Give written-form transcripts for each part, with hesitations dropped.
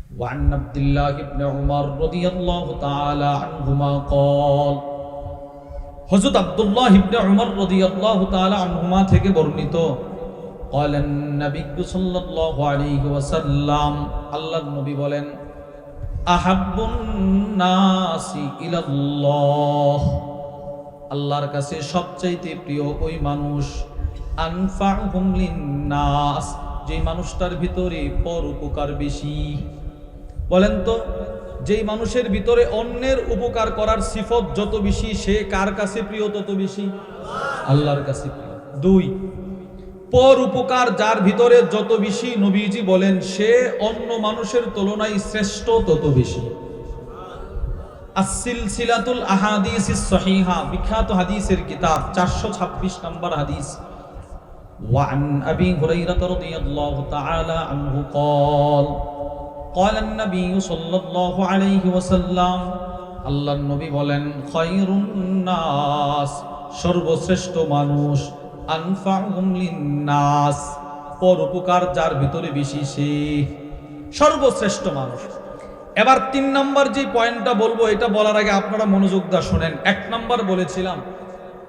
وعن عبد الله بن عمر رضي الله تعالى عنهما قال হযরত আব্দুল্লাহ ইবনে উমর রাদিয়াল্লাহু তাআলা আনহুমা থেকে বর্ণিত قال النبي صلى الله عليه وسلم আল্লাহর নবী বলেন আহাব্বুন নাসি ইলাল্লাহ আল্লাহর কাছে সবচেয়ে প্রিয় ওই মানুষ আনফাউহুম লিন্নাস যে মানুষটার ভিতরে পরোপকার বেশি। বলেন তো, যেই মানুষের ভিতরে অন্যের উপকার করার সিফত যত বেশি সে কার কাছে প্রিয় তত বেশি? আল্লাহর কাছে প্রিয়। দুই, পর উপকার যার ভিতরে যত বেশি নবীজি বলেন সে অন্য মানুষের তুলনায় শ্রেষ্ঠ তত বেশি। আস-সিলসিলাতুল আহাদিসিস সহিহা বিখ্যাত হাদিসের কিতাব 426 নম্বর হাদিস। ওয়ান আবি হুরায়রা রাদিয়াল্লাহু তাআলা আনহু قال قال النبي صلى الله عليه وسلم আল্লাহর নবী বলেন খায়রুন নাস সর্বশ্রেষ্ঠ মানুষ আনফাউহুম লিন্নাস পরোপকার যার ভিতরে বেশি সে সর্বশ্রেষ্ঠ মানুষ। এবার 3 নাম্বার যে পয়েন্টটা বলবো এটা বলার আগে আপনারা মনোযোগ দিয়ে শুনেন। 1 নাম্বার বলেছিলাম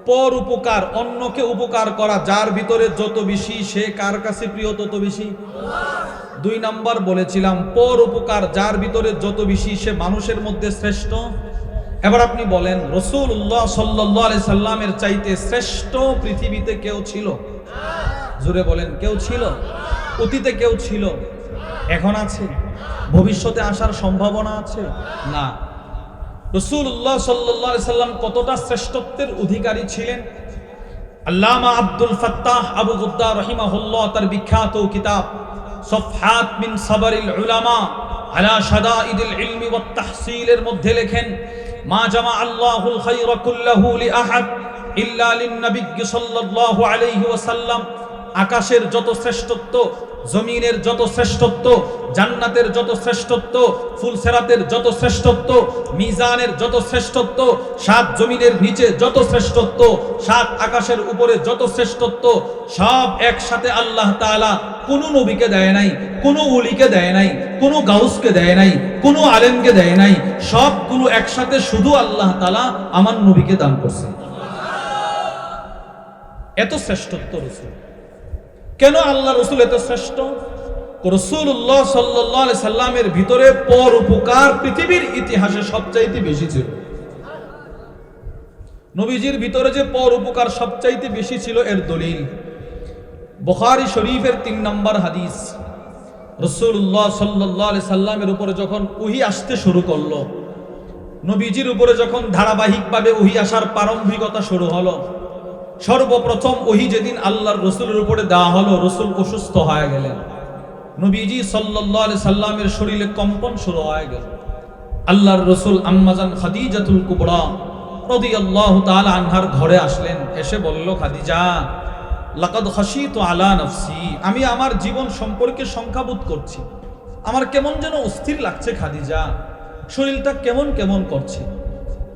পর উপকার, অন্যকে উপকার করা যার ভিতরে যত বেশি সে কার কাছে প্রিয় তত বেশি? 2 নাম্বার বলেছিলাম পর উপকার যার ভিতরে যত বেশি সে মানুষের মধ্যে শ্রেষ্ঠ। এবার আপনি বলেন রাসূলুল্লাহ সাল্লাল্লাহু আলাইহি সাল্লামের চাইতে শ্রেষ্ঠ পৃথিবীতে কেউ ছিল? জোরে বলেন, কেউ ছিল? অতীতে কেউ ছিল? এখন আছে? ভবিষ্যতে আসার সম্ভাবনা আছে? না। রাসূলুল্লাহ সাল্লাল্লাহু আলাইহি সাল্লাম কতটা শ্রেষ্ঠত্বের অধিকারী ছিলেন? আল্লামা আব্দুল ফাত্তাহ আবু গুদ্দা রাহিমাহুল্লাহ তার বিখ্যাত কিতাব সফহাত মিন সাবরিল উলামা আলা শাদাইদিল ইলমি ওয়াত তাহসিলের মধ্যে লেখেন মা জামা আল্লাহুল খায়রা কুল্লাহু লি আহাদ ইল্লা লিন নবী সাল্লাল্লাহু আলাইহি ওয়াসাল্লাম। আকাশের যত শ্রেষ্ঠত্ব, জমিনের যত শ্রেষ্ঠত্ব, জান্নাতের যত শ্রেষ্ঠত্ব, ফুলসেরাতের যত শ্রেষ্ঠত্ব, মিজানের যত শ্রেষ্ঠত্ব, 7 জমিনের নিচে যত শ্রেষ্ঠত্ব, 7 আকাশের উপরে যত শ্রেষ্ঠত্ব, সব একসাথে আল্লাহ তাআলা কোন নবীকে দেয় নাই, কোন ওলিকে দেয় নাই, কোন গাউসকে দেয় নাই, কোন আলেমকে দেয় নাই, সবগুলো একসাথে শুধু আল্লাহ তাআলা আমার নবীকে দান করছে। এত শ্রেষ্ঠত্ব রাসূল। কেন আল্লাহ রাসূল এত শ্রেষ্ঠ? রাসূলুল্লাহ সাল্লাল্লাহু আলাইহি সাল্লামের ভিতরে পর উপকার পৃথিবীর ইতিহাসে সবচাইতে বেশি ছিল। নবীজির ভিতরে যে পর উপকার সবচাইতে বেশি ছিল এর দলিল বুখারী শরীফের 3 নম্বর হাদিস। রাসূলুল্লাহ সাল্লাল্লাহু আলাইহি সাল্লামের উপরে যখন ওহী আসতে শুরু করলো, নবীজির উপরে যখন ধারাবাহিকভাবে ওহী আসার প্রারম্ভিকতা শুরু হলো, সর্বপ্রথম ওহী যেদিন আল্লাহর রাসূলের উপরে দেওয়া হলো, রাসূল অসুস্থ হয়ে গেলেন। নবীজি সাল্লাল্লাহু আলাইহি সাল্লামের শরীরে কম্পন শুরু হয়ে গেল। আল্লাহর রাসূল আম্মাজান খাদিজাতুল কুবরা রাদিয়াল্লাহু তাআলা আনহার ঘরে আসলেন। এসে বলল, খাদিজা লাকাদ খাশিতু আলা নাফসি, আমি আমার জীবন সম্পর্কে শঙ্কাবোধ করছি, আমার কেমন যেন অস্থির লাগছে খাদিজা, শরীরটা কেমন কেমন করছে।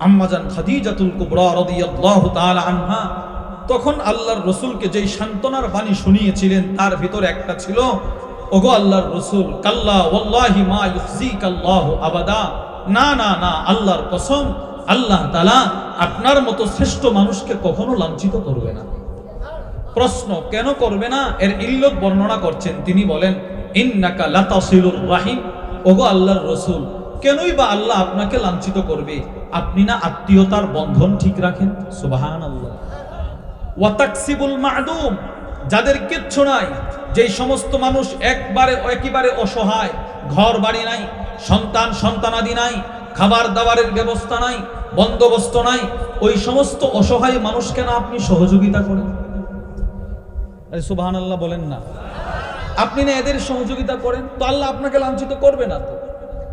আম্মাজান খাদিজাতুল কুবরা রাদিয়াল্লাহু তাআলা আনহা তখন আল্লাহর রাসূলকে যেই সান্ত্বনার বাণী শুনিয়েছিলেন তার ভিতরে একটা ছিল, ওগো আল্লাহর রাসূল, কাল্লা ওয়াল্লাহি মা ইউখজিকাল্লাহু আবাদা, না না না, আল্লাহর কসম, আল্লাহ তাআলা আপনার মতো শ্রেষ্ঠ মানুষকে কখনো লাঞ্ছিত করবে না। প্রশ্ন, কেন করবে না? এর ইল্লত বর্ণনা করছেন। তিনি বলেন, ইন্নাকা লাতাসিলুর রাহিম, ওগো আল্লাহর রাসূল, কেনই বা আল্লাহ আপনাকে লাঞ্ছিত করবে? আপনি না আত্মীয়তার বন্ধন ঠিক রাখেন। সুবহানাল্লাহ। ওয়া তাকসিবুল মা'দুম, যাদের কিচ্ছু নাই, যেই সমস্ত মানুষ একেবারে অসহায়, ঘর বাড়ি নাই, সন্তানাদি নাই, খাবার দাবারের ব্যবস্থা নাই, বন্দোবস্ত নাই, ওই সমস্ত অসহায় মানুষকে না আপনি সহযোগিতা করেন। আরে সুবহানাল্লাহ বলেন না। আপনি না এদের সহযোগিতা করেন তো আল্লাহ আপনাকে লাঞ্ছিত করবে না।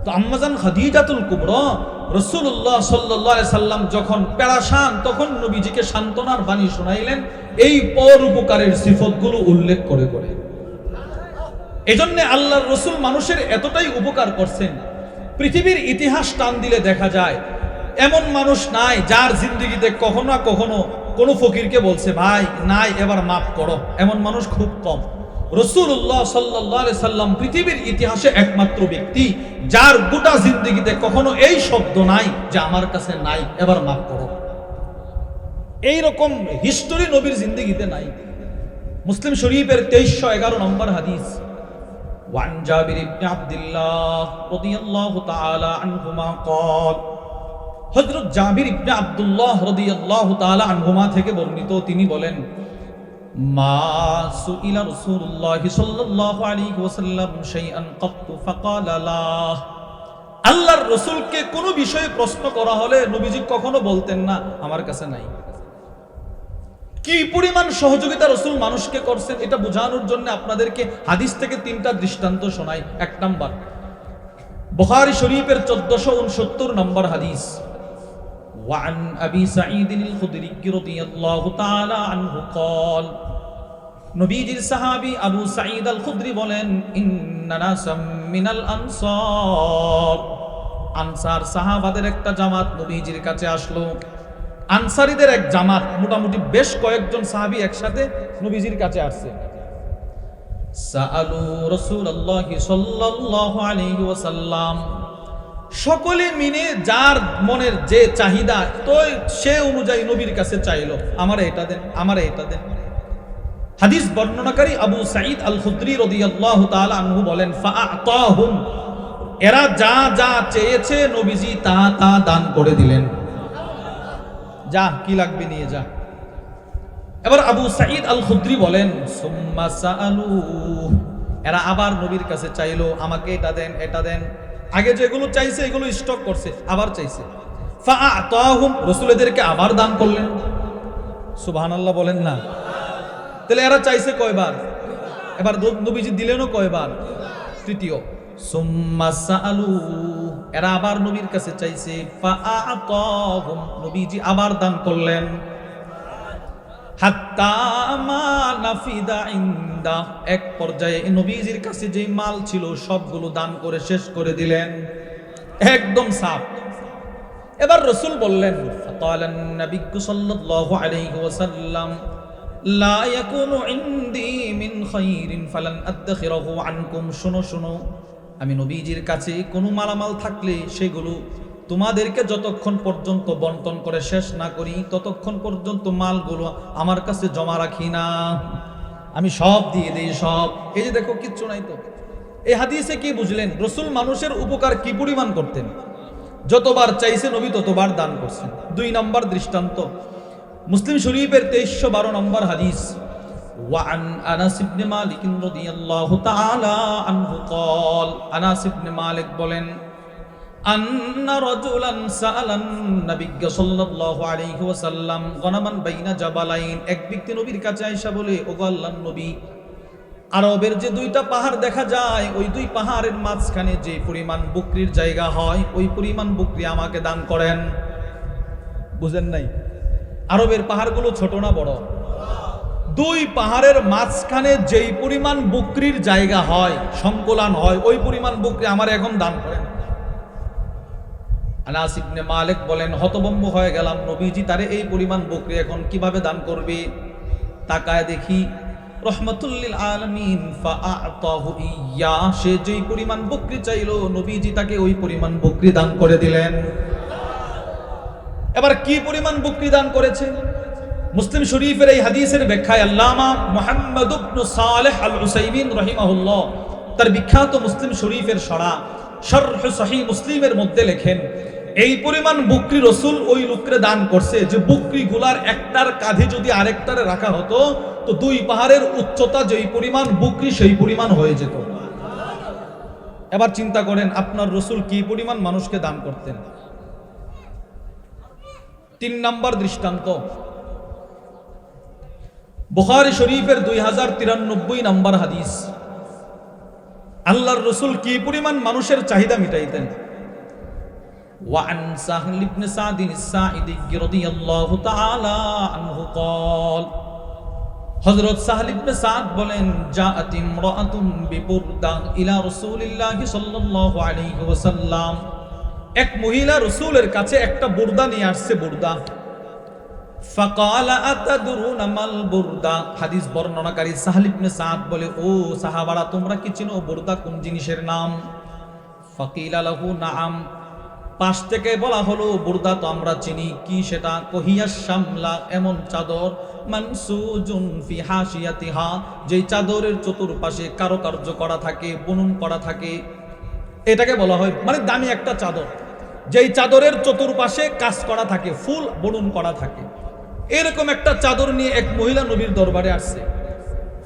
তো আম্মাজান খাদিজাতুল কুবরা রাসূলুল্লাহ সাল্লাল্লাহু আলাইহি সাল্লাম যখন পেরেশান, তখন নবীজিকে সান্ত্বনার বাণী শোনাইলেন এই পর উপকারের সিফতগুলো উল্লেখ করে করে। এজন্য আল্লাহর রাসূল মানুষের এতটাই উপকার করছেন, পৃথিবীর ইতিহাস টান দিলে দেখা যায় এমন মানুষ নাই যার জিন্দেগিতে কখনো না কখনো কোনো ফকিরকে বলছে, ভাই নাই এবার মাফ করো। এমন মানুষ খুব কম। রাসূলুল্লাহ সাল্লাল্লাহু আলাইহি সাল্লাম পৃথিবীর ইতিহাসে একমাত্র ব্যক্তি যার গোটা জিন্দেগিতে কখনো এই শব্দ নাই যে আমার কাছে নাই, এবার মাফ করো। এই রকম হিস্টোরি নবীর জিন্দেগিতে নাই। মুসলিম শরীফের 2311 নম্বর হাদিস, ওয়ান জাবির ইবনে আব্দুল্লাহ রাদিয়াল্লাহু তাআলা আনহুমা قال, হযরত জাবির ইবনে আব্দুল্লাহ রাদিয়াল্লাহু তাআলা আনহুমা থেকে বর্ণিত, তিনি বলেন, মা সুইলা রাসূলুল্লাহ সাল্লাল্লাহু আলাইহি ওয়াসাল্লাম শাইআন ক্বাত্তু ফাকালা লা, আল্লাহর রাসূলকে কোনো বিষয়ে প্রশ্ন করা হলে নবীজি কখনো বলতেন না আমার কাছে নাই। কি পরিমাণ সহযোগিতা রাসূল মানুষকে করছেন এটা বোঝানোর জন্য আপনাদেরকে হাদিস থেকে 3টা দৃষ্টান্ত শোনাই। 1 নাম্বার, বুখারী শরীফের 1469 নম্বর হাদিস, وعن أبي سعيد الخدري رضي الله تعالى عنه قال, নবীজির সাহাবী আবু সাঈদ আল খুদরি বলেন, ইন্না নাসাম মিনাল আনসার, আনসার সাহাবাদের একটা জামাত নবীজির কাছে আসলো। আনসারীদের এক জামাত, মোটামুটি বেশ কয়েকজন সাহাবী একসাথে নবীজির কাছে আসছে। সাআলু রাসূলুল্লাহ সাল্লাল্লাহু আলাইহি ওয়াসাল্লাম, সকলে মিলে যার মনের যে চাহিদা তো সে অনুযায়ী নবীর কাছে চাইলো, আমারে এটা দেন, আমারে এটা দেন। হাদিস বর্ণনাকারী আবু সাঈদ আল খুদরি রাদিয়াল্লাহু তাআলা আনহু বলেন, ফাআতাহুম, এরা যা যা চেয়েছে নবীজি তা তা দান করে দিলেন। যা কি লাগবে নিয়ে যা। এবার আবু সাঈদ আল খুদরি বলেন, সুম্মা সাআলু, এরা আবার নবীর কাছে চাইলো, আমাকে এটা দেন, এটা দেন। আগে যেগুলো চাইছে এগুলো স্টক করছে, আবার চাইছে। ফাআতাহুম, রাসূল এদেরকে আবার দান করলেন। সুবহানাল্লাহ বলেন না। তাহলে এরা চাইছে কয়বার? এবার নবীজি দিলেনও কয়বার? তৃতীয়। সুম্মা সাআলু, এরা আবার নবীর কাছে চাইছে। ফাআতাহুম, নবীজি আবার দান করলেন। হাত্তা মা নাফিদা ইনদা, এক পর্যায়ে নবীজির কাছে যে মাল ছিল সবগুলো দান করে শেষ করে দিলেন, একদম সাফ। এবার রাসূল বললেন, ফাকালান নবী সাল্লাল্লাহু আলাইহি ওয়াসাল্লাম, লা ইয়াকুনু ইনদি মিন খাইরিন ফালান আদখিরাহু আনকুম, শুনো শুনো, আমি নবীজির কাছে কোনো মালামাল থাকলে সেগুলো তোমাদেরকে যতক্ষণ পর্যন্ত বন্টন করে শেষ না করি ততক্ষণ পর্যন্ত মালগুলো আমার কাছে জমা রাখি না, আমি সব দিয়ে দেই সব। এই যে দেখো কিচ্ছু নাই তো। এই হাদিসে কি বুঝলেন? রাসূল মানুষের উপকার কি পরিমাণ করতেন, যতবার চাইছে নবী ততবার দান করছেন। 2 নম্বর দৃষ্টান্ত, মুসলিম শরীফের 2312 নম্বর হাদিস, ওয়ান আনাস ইবনে মালিক রাদিয়াল্লাহু তাআলা আনহু قال, আনাস ইবনে মালিক বলেন, আন্না রাজুলান সাআলান নবী সাল্লাল্লাহু আলাইহি ওয়াসাল্লাম গনামান বাইনা জাবালাইন, এক ব্যক্তি নবীর কাছে আয়েশা বলে, ওগো আল্লাহর নবী, আরবের যে 2টা পাহাড় দেখা যায় ওই 2 পাহাড়ের মাঝখানে যে পরিমাণ বকরির জায়গা হয় ওই পরিমাণ বকরি আমাকে দান করেন। বুঝেন নাই? আরবের পাহাড়গুলো ছোট না বড়? 2 পাহাড়ের মাঝখানে যেই পরিমাণ বকরির জায়গা হয়, সংকলন হয়, ওই পরিমাণ বকরি আমার এখন দান করেন। আনাস ইবনে মালিক বলেন, হতভম্ব হয়ে গেলাম, নবীজি তারে এই পরিমাণ বকরি এখন কিভাবে দান করবে? তাকায় দেখি রহমাতুল লিল আলামিন ফাআতাহু ইয়া, সে যেই পরিমাণ বকরি চাইলো নবীজি তাকে ওই পরিমাণ বকরি দান করে দিলেন। এবার কি পরিমাণ বকরি দান করেছে? মুসলিম শরীফের এই হাদিসের ব্যাখ্যায় আল্লামা মুহাম্মদ ইবনে সালেহ আল উসাইমিন রাহিমাহুল্লাহ তার বিখ্যাত মুসলিম শরীফের শরহ সহিহ মুসলিমের মধ্যে লেখেন, এই পরিমাণ বকরি রাসূল ওই লোককে দান করছে যে বকরিগুলার একটার কাঁধে যদি আরেকটারে রাখা হতো তো 2 পাহাড়ের উচ্চতা যেই পরিমাণ বকরি সেই পরিমাণ হয়ে যেত। এবার চিন্তা করেন আপনার রাসূল কি পরিমাণ মানুষকে দান করতেন। 3 নম্বর দৃষ্টান্ত, বুখারী শরীফের 2093 নম্বর হাদিস, আল্লাহর রাসূল কি পরিমাণ মানুষের চাহিদা মিটাইতেন। ওয়ান সাহল ইবনে সাদ আস-সাঈদী রাদিয়াল্লাহু তাআলা আনহু قال, হযরত সাহল ইবনে সাদ বলেন, জাআত ইমরাআতুন বিবুরদা ইলা রাসূলিল্লাহি সাল্লাল্লাহু আলাইহি ওয়াসাল্লাম, এক মহিলা রাসূলের কাছে একটা বুরদা নিয়ে আসছে। বুরদা ফাকালা আতাদরুনা মাল বুরদা, হাদিস বর্ণনাকারী সাহল ইবনে সাদ বলে, ও সাহাবারা তোমরা কি চিনো বুরদা কোন জিনিসের নাম? ফাকিলা লাহু নাআম, পাশ থেকে বলা হলো বুরদা তো আমরা চিনি, কি সেটা? কহিয়াস শামলা, এমন চাদর, মানসুজুন ফি হাশিয়াতিহা, যেই চাদরের চতুর্পাশে কারুকার্য করা থাকে, বুনন করা থাকে, এটাকে বলা হয়, মানে দামি একটা চাদর, যেই চাদরের চতুর্পাশে কাজ করা থাকে, ফুল বুনন করা থাকে। এরকম একটা চাদর নিয়ে এক মহিলা নবীর দরবারে আসছে।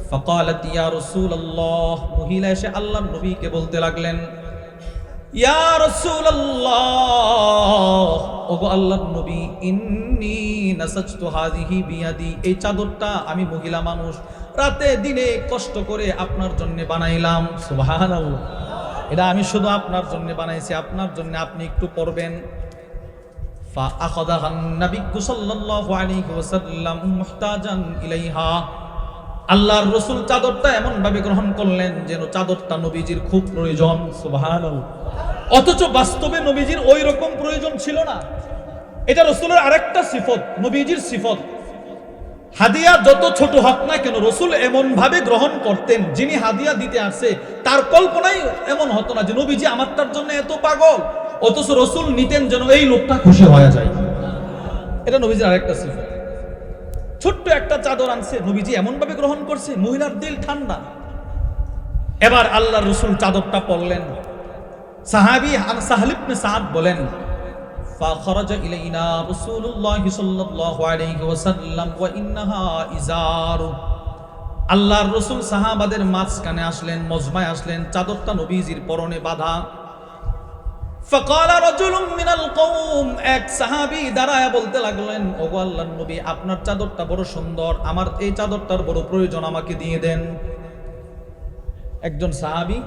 ফাকালাত ইয়া রাসূলুল্লাহ, মহিলা এসে আল্লাহর নবীকে বলতে লাগলেন, ইয়া রাসূলুল্লাহ, ওগো আল্লাহর নবী, ইন্নী নাসাজতু হাযিহি বিয়াদি, এই চাদরটা আমি মহিলা মানুষ রাতে দিনে কষ্ট করে আপনার জন্য বানাইলাম। সুবহানাল্লাহ, এটা আমি শুধু আপনার জন্য বানাইছি, আপনার জন্য আপনি একটু পরবেন। فأخذها النبي صلى الله عليه وسلم محتاجا إليها, আল্লাহর রাসূল চাদরটা এমন ভাবে গ্রহণ করলেন যেন চাদরটা নবীজির খুব প্রয়োজন। সুবহানাল্লাহ, অথচ বাস্তবে নবীজির ওই রকম প্রয়োজন ছিল না। এটা রাসূলের আরেকটা সিফত, নবীজির সিফত। হাদিয়া যত ছোট হোক না কেন রাসূল এমন ভাবে গ্রহণ করতেন, যিনি হাদিয়া দিতে আসে তার কল্পনাই এমন হতো না যে নবীজি আমারটার জন্য এত পাগল, অথচ রাসূল নিতেন যেন এই লোকটা খুশি হয়ে যায়। এটা নবীজির আরেকটা সিফত। ছোট্ট একটা চাদর আনছে, নবীজি এমন ভাবে গ্রহণ করছে, মহিলার দিল ঠান্ডা। এবার আল্লাহর রাসূল চাদরটা পরলেন। সাহাবী সাহল ইবনে সাদ বলেন, ফাখরাজা ইলাইনা রাসূলুল্লাহ সাল্লাল্লাহু আলাইহি ওয়াসাল্লাম ওয়া ইন্নাহা ইজারু, আল্লাহর রাসূল সাহাবাদের মাঝখানে আসলেন, মজমায় আসলেন, চাদরটা নবীজির পরনে বাঁধা। ফাকালা রাজুলুম মিনাল কওম, এক সাহাবী দাঁড়ায়া বলতে লাগলেন, ওগো আল্লাহর নবী, আপনার চাদরটা বড় সুন্দর, আমার এই চাদরটার বড় প্রয়োজন, আমাকে দিয়ে দেন। একজন সাহাবী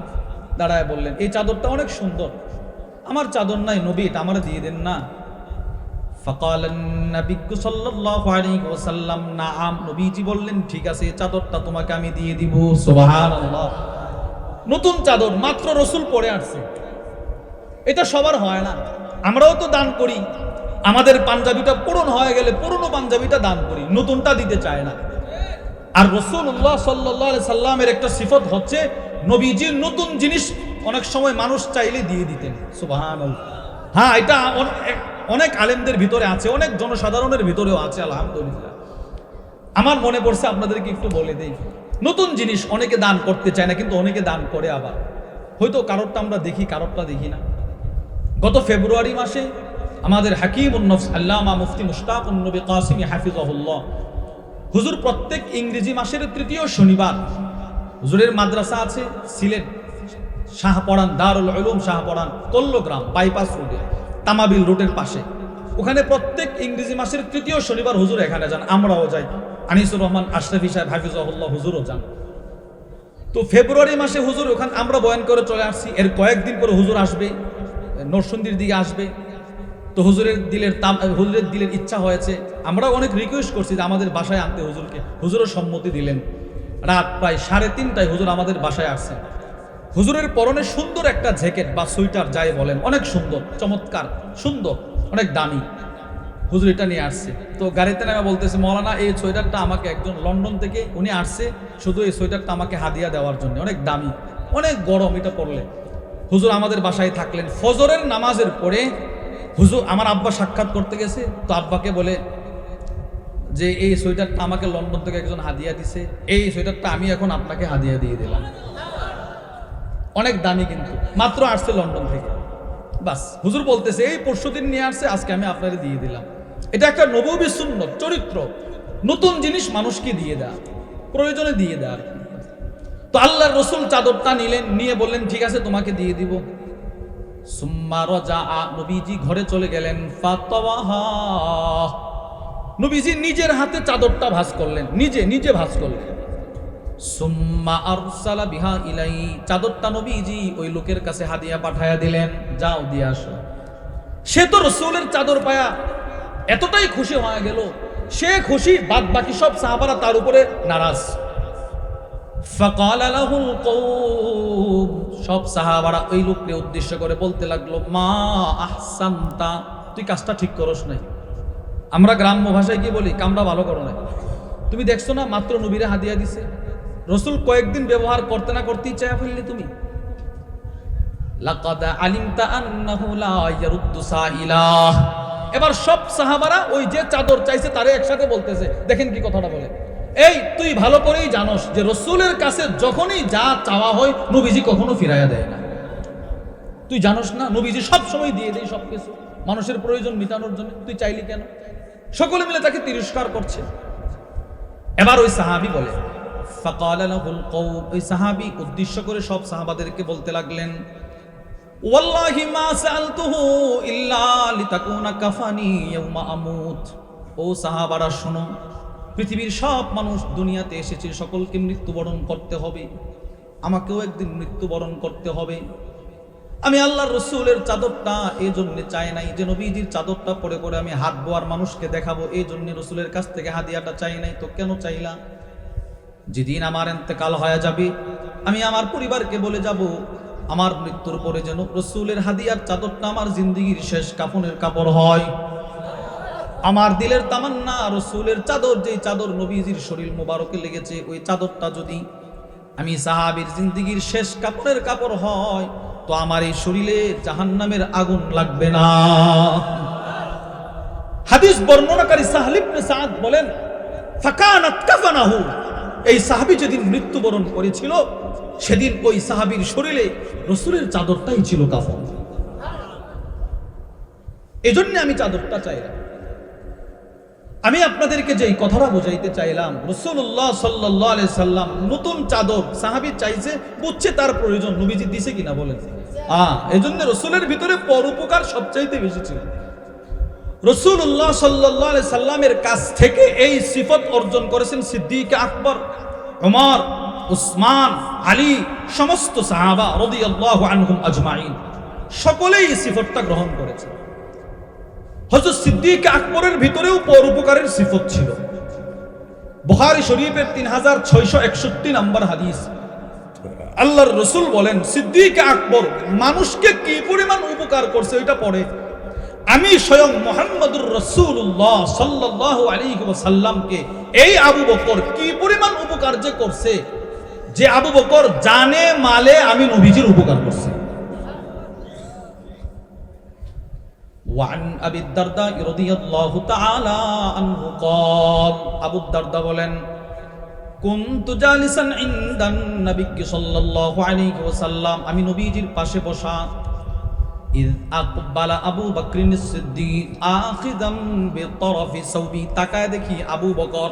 দাঁড়ায়া বললেন, এই চাদরটা অনেক সুন্দর, আমার চাদর নাই নবী, এটা আমার দিয়ে দেন না। ফাকালান নবী সাল্লাল্লাহু আলাইহি ওয়াসাল্লাম নাআম, নবীজি বললেন, ঠিক আছে, এই চাদরটা তোমাকে আমি দিয়ে দিব। সুবহানাল্লাহ, নতুন চাদর মাত্র রাসূল পরে আসছে, এটা সবার হয় না। আমরাও তো দান করি, আমাদের পাঞ্জাবিটা পুরনো হয়ে গেলে পুরনো পাঞ্জাবিটা দান করি, নতুনটা দিতে চায় না। আর রাসূলুল্লাহ সাল্লাল্লাহু আলাইহি সাল্লামের একটা সিফত হচ্ছে নবীজির নতুন জিনিস অনেক সময় মানুষ চাইলে দিয়ে দিতেন। সুবহানাল্লাহ, হ্যাঁ, এটা অনেক আলেমদের ভিতরে আছে, অনেক জনসাধারণের ভিতরেও আছে, আলহামদুলিল্লাহ। আমার মনে পড়ছে আপনাদেরকে একটু বলে দেই, নতুন জিনিস অনেকে দান করতে চায় না, কিন্তু অনেকে দান করে। আবার হয়তো কারোরটা আমরা দেখি, কারোরটা দেখি না। গত ফেব্রুয়ারি মাসে আমাদের হাকিমুন নফস আল্লামা মুফতি মুশতাকুন নবী কাসিমি হাফিজাহুল্লাহ, হুজুর প্রত্যেক ইংরেজি মাসের তৃতীয় শনিবার হুজুরের মাদ্রাসা আছে সিলেট শাহপরান, দারুল উলুম শাহপরান, কল্লগ্রাম বাইপাস রোডে, তামাবিল রোডের পাশে, ওখানে প্রত্যেক ইংরেজি মাসের তৃতীয় শনিবার হুজুর এখানে যান, আমরাও যাই। আনিসুর রহমান আশরাফি সাহেব হাফিজাহুল্লাহ হুজুরও যান। তো ফেব্রুয়ারি মাসে হুজুর ওখানে আমরা বয়ান করে চলে আসছি, এর কয়েকদিন পরে হুজুর আসবে, নরসিংদীর দিকে আসবে। তো হুজুরের দিলের ইচ্ছা হয়েছে, আমরা অনেক রিকোয়েস্ট করছি যে আমাদের বাসায় আনতে হুজুরকে, হুজুরও সম্মতি দিলেন। রাত প্রায় 3:30টায় হুজুর আমাদের বাসায় আসছেন। হুজুরের পরনে সুন্দর একটা জ্যাকেট বা সোয়েটার যাই বলেন, অনেক সুন্দর, চমৎকার, সুন্দর, অনেক দামি। হুজুর এটা নিয়ে আসছে। তো গাড়িতে নামে বলতেছে, মৌলানা এই সোয়েটারটা আমাকে একজন লন্ডন থেকে উনি আসছে শুধু এই সোয়েটারটা আমাকে হাদিয়া দেওয়ার জন্য, অনেক দামি, অনেক গরম, এটা পরলে। হুজুর আমাদের বাসায় থাকলেন। ফজরের নামাজের পরে হুজুর, আমার আব্বা সাক্ষাৎ করতে গেছে, তো আব্বাকে বলে যে এই সোয়েটারটা আমাকে লন্ডন থেকে একজন হাদিয়া দিছে, এই সোয়েটারটা আমি এখন আপনাকে হাদিয়া দিয়ে দিলাম। অনেক দামি, কিন্তু মাত্র আসছে লন্ডন থেকে। বাস, হুজুর বলতেছে এই পরশুদিন নিয়ে আসছে, আজকে আমি আপনাকে দিয়ে দিলাম। এটা একটা নববী সুন্নত, চরিত্র, নতুন জিনিস মানুষকে দিয়ে দেয়া, প্রয়োজনে দিয়ে দেয়া আর কি। তো আল্লাহর রাসূল চাদরটা নিলেন, নিয়ে বললেন, ঠিক আছে, তোমাকে দিয়ে দিব। সুম্মা রাজা, নবীজি ঘরে চলে গেলেন। ফাতাওয়াহা, নবীজি নিজের হাতে চাদরটা ভাঁজ করলেন, নিজে ভাঁজ করলেন। সুম্মা আরসালা বিহা ইলাই, চাদরটা নবীজি ওই লোকের কাছে হাদিয়া পাঠায়া দিলেন, যাও দিয়ে আসো। সে তো রাসূলের চাদর পায়া এতটাই খুশি হয়ে গেল, সে খুশি, বাদ বাকি সব সাহাবারা তার উপরে নারাজ। ফাকালা লাহুল কওম, সব সাহাবারা ওই লোককে উদ্দেশ্য করে বলতে লাগলো, মা আহসানতা, তুই কাজটা ঠিক করস নাই, আমরা গ্রাম্য ভাষায় কি বলি, কামরা ভালো করো না। তুমি দেখছো না মাত্র নবীরে হাদিয়া দিছে, রসুল কয়েকদিন ব্যবহার করতে না করতেই চায় ফেললে তুমি। লাকাদ আলিমতা আন্নাহু লা ইয়ারুদ্দু সাইলা। এবার সব সাহাবারা ওই যে চাদর চাইছে তারে একসাথে বলতেছে, দেখেন কি কথাটা বলে, এই তুই ভালো করেই জানোস যে রসুলের কাছে যখনই যা চাওয়া হয় নবীজি কখনো ফিরাইয়া দেয় না। তুই জানোস না নবীজি সব সময় দিয়ে দেয় সবকিছু মানুষের প্রয়োজন মিটানোর জন্য, তুই চাইলি কেন? সকলে মিলে তাকে তিরস্কার করছে। এবার ওই সাহাবী বলে, ফাকালা লাহুল কওম, ওই সাহাবী উদ্দেশ্য করে সব সাহাবাদেরকে বলতে লাগলেন, ওয়াল্লাহি মা সাআলতুহু ইল্লা লিতাকুনা কাফানি ইয়াউমা আমুত। ও সাহাবারা শোনো, পৃথিবীর সব মানুষ দুনিয়াতে এসেছে, সকলকে মৃত্যুবরণ করতে হবে, আমাকেও একদিন মৃত্যুবরণ করতে হবে। আমি আল্লাহর রসুলের চাদরটা এই জন্য চাই নাই যে নবীজির চাদরটা পরে পরে আমি হাঁটবো আর মানুষকে দেখাবো, এই জন্য রসুলের কাছ থেকে হাদিয়াটা চাই নাই। তো কেন চাইলা? যেদিন আমার ইন্তেকাল হয়ে যাবে আমি আমার পরিবারকে বলে যাব আমার মৃত্যুর পরে যেন রসুলের হাদিয়ার চাদরটা আমার জিন্দেগির শেষ কাফনের কাপড় হয়। আমার দিলের তামান্না রসুলের চাদর, যেই চাদর নবীজির শরীর মোবারকে লেগেছে, ওই চাদরটা যদি আমি সাহাবীর জিন্দেগির শেষ কাপড়ের কাপড় হয় তো আমার এই শরীরে জাহান্নামের আগুন লাগবে না। হাদিস বর্ণনাকারী সাহল ইবনে সাদ বলেন, ফাকানাত কাফানাহু, এই সাহাবী যেদিন মৃত্যুবরণ করেছিল সেদিন ওই সাহাবীর শরীরে রাসূলের চাদরটাই ছিল কাফন। এজন্য আমি চাদরটা চাইলাম। আমি আপনাদেরকে যেই কথাটা বোঝাইতে চাইলাম, রাসূলুল্লাহ সাল্লাল্লাহু আলাইহি সাল্লাম নতুন চাদর সাহাবী চাইছে, বুঝছে তার প্রয়োজন, নবীজি দিছে কিনা বলেন? এজন্য রাসূলের ভিতরে পরোপকার সবচাইতে বেশি ছিল। রাসূলুল্লাহ সাল্লাল্লাহু আলাইহি সাল্লামের কাছ থেকে এই সিফত অর্জন করেছেন সিদ্দিক আকবর, ওমর, উসমান, আলী, সমস্ত সাহাবা রাদিয়াল্লাহু আনহুম আজমাইন, সকলেই এই সিফতটা গ্রহণ করেছে। হযরত সিদ্দিক আকবরের ভিতরেও পরোপকারের সিফত ছিল। বুখারী শরীফের 3661 নম্বর হাদিস, আল্লাহর রাসূল বলেন, সিদ্দিক আকবর মানুষকে কি পরিমাণ উপকার করছে ওইটা পড়ে আমি স্বয়ং মুহাম্মদুর রাসূলুল্লাহ সাল্লাল্লাহু আলাইহি ওয়াসাল্লামকে এই আবু বকর কি পরিমাণ উপকার যে করছে, যে আবু বকর জানে মালে আমি নবীজির উপকার করছি। ওয়ান আবি দারদা রাদিয়াল্লাহু তাআলা আনহু قال, আবু দারদা বলেন, কুনতু জালিসান ইনদান নবী সাল্লাল্লাহু আলাইহি ওয়াসাল্লাম, আমি নবীজির পাশে বসা, ইয আকবালা আবু বকরিন সিদ্দিক আখিদাম বিতরফি সাওবি, তাকায় দেখি আবু বকর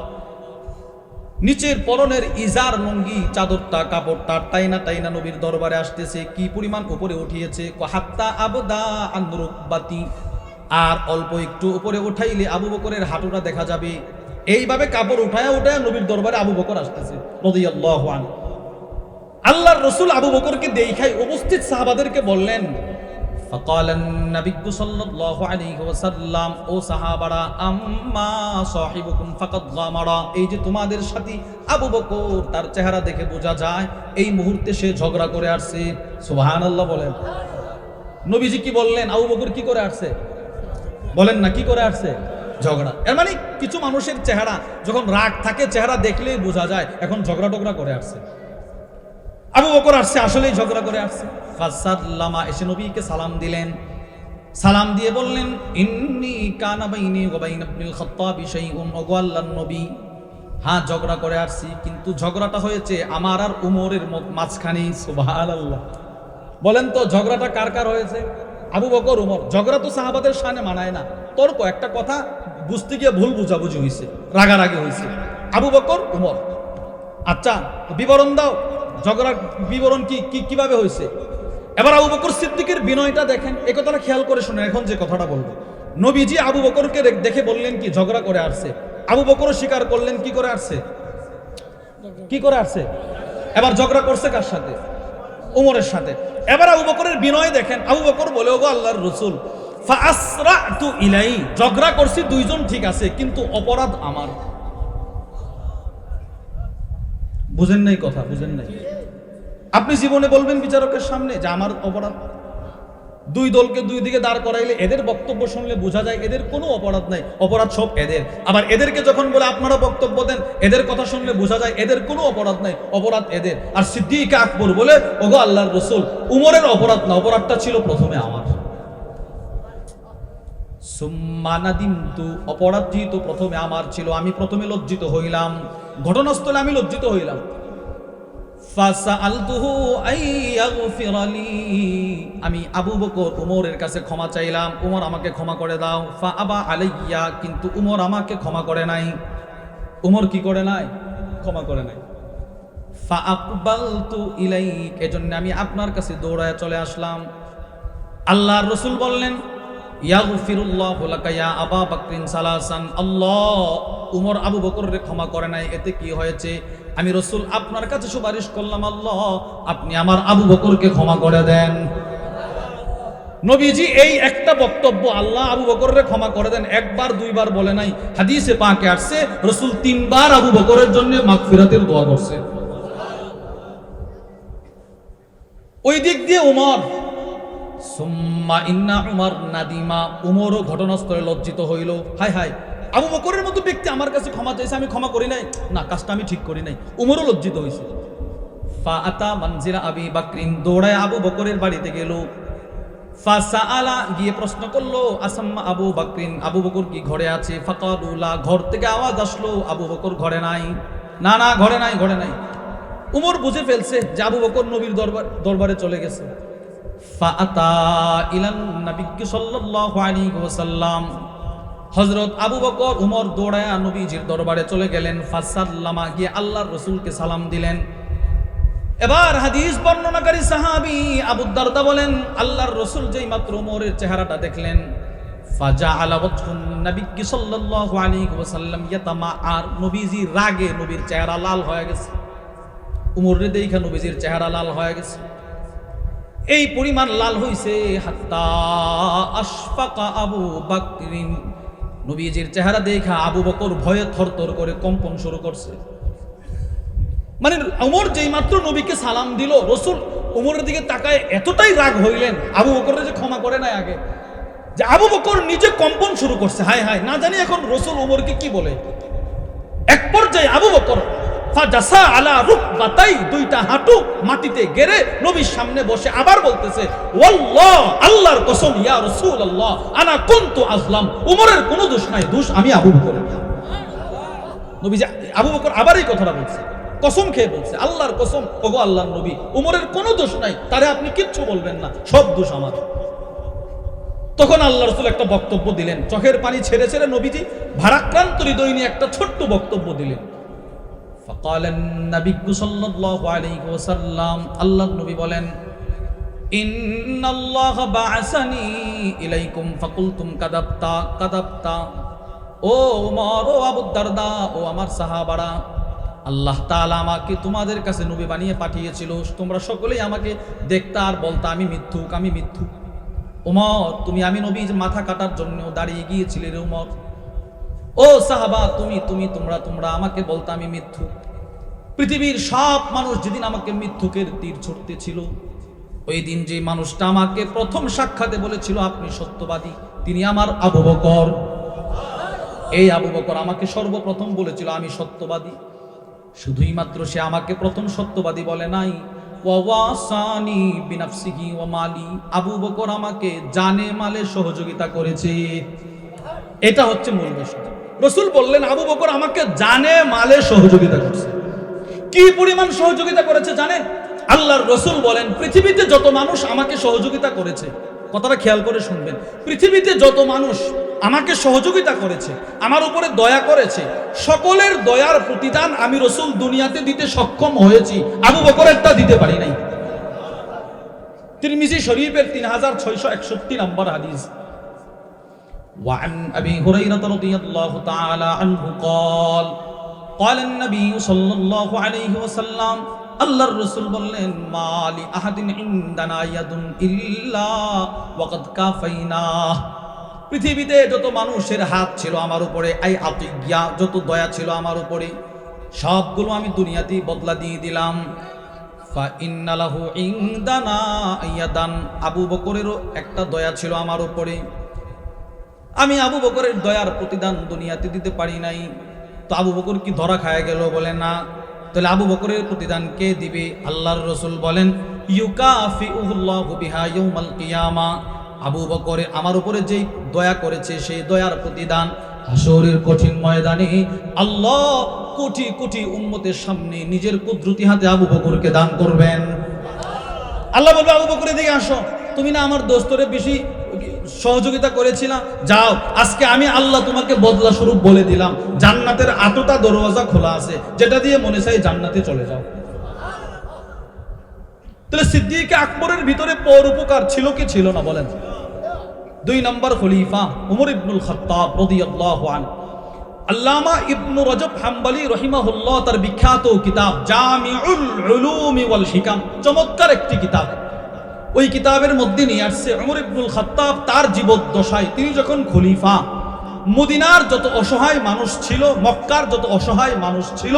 নিচের পরনের ইজার লুঙ্গি চাদরটা কাপড়টা টাইনা টাইনা নবীর দরবারে আসতেছে, কি পরিমাণ উপরে উঠিয়েছে, হাত্তা আবদা আন রুকবাতি, আর অল্প একটু উপরে উঠাইলে আবু বকরের হাঁটুটা দেখা যাবে। এইভাবে কাপড় উঠায়া উঠায়া নবীর দরবারে আবু বকর আসতেছে রাদিয়াল্লাহু আনহু। আল্লাহর রাসূল আবু বকরকে দেখাই উপস্থিত সাহাবাদেরকে বললেন, فقال النبي صلى الله عليه وسلم, ও সাহাবারা, আম্মা সাহিবুকুম ফাকাদ গামারা, এই যে তোমাদের সাথী আবু বকর, তার চেহারা দেখে বোঝা যায় এই মুহূর্তে সে ঝগড়া করে আসছে। সুবহানাল্লাহ বলেন। নবীজি কি বললেন? আবু বকর কি করে আসছে বলেন না, কি করে আসছে? ঝগড়া। এর মানে কিছু মানুষের চেহারা যখন রাগ থাকে চেহারা দেখলেই বোঝা যায় এখন ঝগড়া টগড়া করে আসছে। আবু বকর আসছে আসলেই ঝগড়া করে আসছে। ফাসাল্লামা, এসে নবীকে সালাম দিলেন, সালাম দিয়ে বললেন, ইন্নী কানা বাইনি ওয়া বাইনা ইবনুল খাত্তাব শাইউন, ওগো আল্লাহর নবী, হ্যাঁ ঝগড়া করে আসছি, কিন্তু ঝগড়াটা হয়েছে আমার আর উমরের মাঝখানে। সুবহানাল্লাহ বলেন তো, ঝগড়াটা কার কার হয়েছে? আবু বকর উমর। ঝগড়া তো সাহাবাদের সামনে মানায় না, তর্ক, একটা কথা বুঝতে গিয়ে ভুল বুঝাবুঝি হয়েছে, রাগারাগি হয়েছে, আবু বকর উমর। আচ্ছা বিবরণ দাও, ঝগড়ার বিবরণ কিভাবে হয়েছে? এবার আবু বকর সিদ্দিকের বিনয়টা দেখেন, এই কথাটা খেয়াল করে শুনেন। এখন যে কথাটা বলবো, নবীজি আবু বকরকে দেখে বললেন কি ঝগড়া করে আসছে, আবু বকরও স্বীকার করলেন কি করে আসছে, কি করে আসছে। এবার ঝগড়া করছে কার সাথে? উমরের সাথে। এবার আবু বকরের বিনয় দেখেন, আবু বকর বলে, ওগো আল্লাহর রাসূল, ফাআসরাতু ইলাই, ঝগড়া করছি দুইজন ঠিক আছে, কিন্তু অপরাধ আমার। বুঝেন নাই কথা? বুঝেন নাই? আপনি জীবনে বলবেন বিচারকের সামনে যে আমার অপরাধ? দুই দলকে দুই দিকে দাঁড় করাইলে এদের বক্তব্য শুনলে বোঝা যায় এদের কোনো অপরাধ নাই, অপরাধ সব এদের। আবার এদেরকে যখন বলে আপনারা বক্তব্য দেন, এদের কথা শুনলে বোঝা যায় এদের কোনো অপরাধ নাই, অপরাধ এদের। আর সিদ্দিক আকবর বলে, ওগো আল্লাহর রাসূল, উমরের অপরাধ না, অপরাধটা ছিল প্রথমে আমার। সুম্মা নাদিমতু, অপরাধ যেহেতু প্রথমে আমার ছিল, আমি প্রথমে লজ্জিত হইলাম, ঘটনাস্থলে আমি লজ্জিত হইলাম। ফাসাআলতুহু আইয়াগফিরালি, আমি আবু বকর উমরের কাছে ক্ষমা চাইলাম, উমর আমাকে ক্ষমা করে দাও। ফাআবা আলাইয়া, কিন্তু উমর আমাকে ক্ষমা করে নাই। উমর কি করে নাই? ক্ষমা করে নাই। ফাআকবালতু ইলাইক, এজন্য আমি আপনার কাছে দৌড়ায় চলে আসলাম। আল্লাহর রাসূল বললেন, ইয়াগফিরুল্লাহু লাকা ইয়া আবা বকরিন সালাসান, আল্লাহ উমর আবু বকরের ক্ষমা করে নাই, এতে কি হয়েছে? আমি রাসূল আপনার কাছে সুপারিশ করলাম, আল্লাহ আপনি আমার আবু বকরকে ক্ষমা করে দেন। নবীজি এই একটা বক্তব্য, আল্লাহ আবু বকরের ক্ষমা করে দেন, একবার দুইবার বলে নাই। হাদিসে পাকে আসছে রাসূল তিনবার আবু বকরের জন্য মাগফিরাতের দোয়া করছে। ওই দিক দিয়ে উমর, সুম্মা ইন্না উমর নাদিমা, উমরও ঘটনাস্থলে লজ্জিত হইল। হায় হায়, আবু বকরের মতো ব্যক্তি আমার কাছে ক্ষমা চাইছে, আমি ক্ষমা করি নাই, না কাজটা আমি ঠিক করি নাই। উমরও লজ্জিত হয়েছে। ফাআতা মানজিলা আবি বকরিন, দৌড়ায় আবু বকরের বাড়িতে গেল। ফাসাআলা, গিয়ে প্রশ্ন করলো, আসাম্মা আবু বকরিন, আবু বকর কি ঘরে আছে? ফাকালু লা, ঘর থেকে আওয়াজ আসলো আবু বকর ঘরে নাই। না না, ঘরে নাই, ঘরে নাই। উমর বুঝে ফেলছে যে আবু বকর নবীর দরবারে চলে গেছে। ফাআতা ইলান নবী সাল্লাল্লাহু আলাইহি ওয়াসাল্লাম, হযরত আবু বকর উমর দৌড়ায়া নবীজির দরবারে চলে গেলেন। ফাসাল্লামা, গিয়ে আল্লাহর রাসূলকে সালাম দিলেন। এবার হাদিস বর্ণনাকারী সাহাবী আবু দারদা বলেন, আল্লাহর রাসূল যেই মাত্র উমরের চেহারাটা দেখলেন, ফাজাআলা ওয়াজহুন নবী সাল্লাল্লাহু আলাইহি ওয়াসাল্লাম ইয়াতামাআর, নবীজি রাগে নবীর চেহারা লাল হয়ে গেছে। উমরের দেখে নবীজির চেহারা লাল হয়ে গেছে, এই পরিমাণ লাল হইছে, হাত্তা আশফাকা আবু বকরিন, নবীজির চেহারা দেখা আবু বকর ভয়ে থরথর করে কম্পন শুরু করছে। মানে ওমর যেই মাত্র নবীকে সালাম দিল, রাসূল ওমরের দিকে তাকায় এতটাই রাগ হইলেন আবু বকরের যে ক্ষমা করে নাই আগে, যে আবু বকর নিজে কম্পন শুরু করছে। হায় হায়, না জানি এখন রাসূল ওমরকে কি বলে। এক পর্যায়ে আবু বকর ফাজাসা আলা রুকবাতাই, দুইটা হাঁটু মাটিতে গেড়ে নবীর সামনে বসে আবার বলতেছে, ওয়াল্লাহ, আল্লাহর কসম, ইয়া রাসূলুল্লাহ আনা কুনতু আযলাম, উমরের কোনো দোষ নাই, দোষ আমি আবু বকরের। নবী আবু বকর আবার এই কথাটা বলছে, কসম খেয়ে বলছে, আল্লাহর কসম, ওগো আল্লাহর নবী, উমরের কোনো দোষ নাই, তারে আপনি কিচ্ছু বলবেন না, সব দোষ আমার। তখন আল্লাহ রাসূল একটা বক্তব্য দিলেন, চোখের পানি ছেড়ে ছেড়ে নবীজি ভারাক্রান্ত হৃদয় নিয়ে একটা ছোট্ট বক্তব্য দিলেন। ফাকালান নবী সাল্লাল্লাহু আলাইহি ওয়াসাল্লাম, আল্লাহর নবী বলেন, ইন্নাল্লাহা বাআসানি ইলাইকুম ফাকুলতুম কাযাবতা কাযাবতা, ও ওমর, ও আবু দারদা, ও আমার সাহাবারা, আল্লাহ তাআলা আমাকে তোমাদের কাছে নবী বানিয়ে পাঠিয়েছিল, তোমরা সকলেই আমাকে দেখতা আর বলতা আমি মিথ্যুক, আমি মিথ্যুক। ওমর, তুমি আমি নবীর মাথা কাটার জন্য দাঁড়িয়ে গিয়েছিলে রে ওমর। ও সাহাবা, তোমরা আমাকে বলতে আমি মিথ্যুক। পৃথিবীর সব মানুষ যেদিন আমাকে মিথ্যুকের তীর ছুটতে ছিল, ওই দিন যে মানুষটা আমাকে প্রথম সাক্ষাতে বলেছিল আপনি সত্যবাদী, তিনি আমার আবু বকর। এই আবু বকর আমাকে সর্বপ্রথম বলেছিল আমি সত্যবাদী। শুধুই মাত্র সে আমাকে প্রথম সত্যবাদী বলে নাই, ওয়াসানি বিনাফসিহি ওয়া মালি, আবু বকর আমাকে জানে মালে সহযোগিতা করেছে। এটা হচ্ছে মূল বিষয়। রাসূল বললেন আবু বকর আমাকে জানে মালে সহযোগিতা করেছে। কি পরিমাণ সহযোগিতা করেছে জানেন? আল্লাহর রাসূল বলেন, পৃথিবীতে যত মানুষ আমাকে সহযোগিতা করেছে, কথাটা খেয়াল করে শুনবেন, পৃথিবীতে যত মানুষ আমাকে সহযোগিতা করেছে, আমার উপরে দয়া করেছে, সকলের দয়ার প্রতিদান আমি রাসূল দুনিয়াতে দিতে সক্ষম হয়েছি, আবু বকরেরটা দিতে পারি নাই। তিরমিজি শরীফের 3661 নম্বর হাদিস। وعن أبي هريرة رضي الله تعالى عنه قال قال النبي صلى الله عليه وسلم, আল্লাহর রাসূল বললেন, মালি আহাদিন ইনদানা ইয়াদুন ইল্লা ওয়াকাদ কাফাইনা, পৃথিবীতে যত মানুষের হাত ছিল আমার উপরে, আই আতিয়া, যত দয়া ছিল আমার উপরে, সবগুলো আমি দুনিয়াতেই বদলা দিয়ে দিলাম। فإن له عندنا ইয়াদান, আবু বকরেরও একটা দয়া ছিল আমার উপরে, আমি আবু বকরের দয়ার প্রতিদান দুনিয়াতে দিতে পারি নাই। তো আবু বকর কি ধরা খায় গেল? বলে না। তাহলে আবু বকরের প্রতিদান কে দিবে? আল্লাহর রাসূল বলেন ইউকাফিউহুল্লাহু বিহা ইয়াউমাল কিয়ামা, আবু বকর আমার উপরে যেই দয়া করেছে সেই দয়ার প্রতিদান হাসরের কঠিন ময়দানে আল্লাহ কোটি কোটি উম্মতের সামনে নিজের কুদরতি হাতে আবু বকরকে দান করবেন। আল্লাহ বলবে আবু বকর এদিকে আসো, তুমি না আমার দোস্তরে বেশি সহযোগিতা করেছিলাম, যাও আজকে আমি আল্লাহ তোমাকে বদলা স্বরূপ বলে দিলাম, জান্নাতের আটটা দরওয়াজা খোলা আছে, যেটা দিয়ে মনে চাই জান্নাতে চলে যাও। তাহলে সিদ্দিক আকবরের ভিতরে পরোপকার ছিল কি ছিল না বলেন? 2 নম্বর খলিফা উমর ইবনুল খাত্তাব রাদিয়াল্লাহু আনহু। আল্লামা ইবনু রজব হাম্বলি রহিমাহুল্লাহ তার বিখ্যাত কিতাব জামিউল উলুম ওয়াল হিকাম, চমৎকার একটি কিতাব। ওই কিতাবের মধ্যে নিয়ে আসছে উমর ইবনুল খাত্তাব তার জীবদ্দশায়, তিনি যখন খলিফা, মদিনার যত অসহায় মানুষ ছিল, মক্কার যত অসহায় মানুষ ছিল,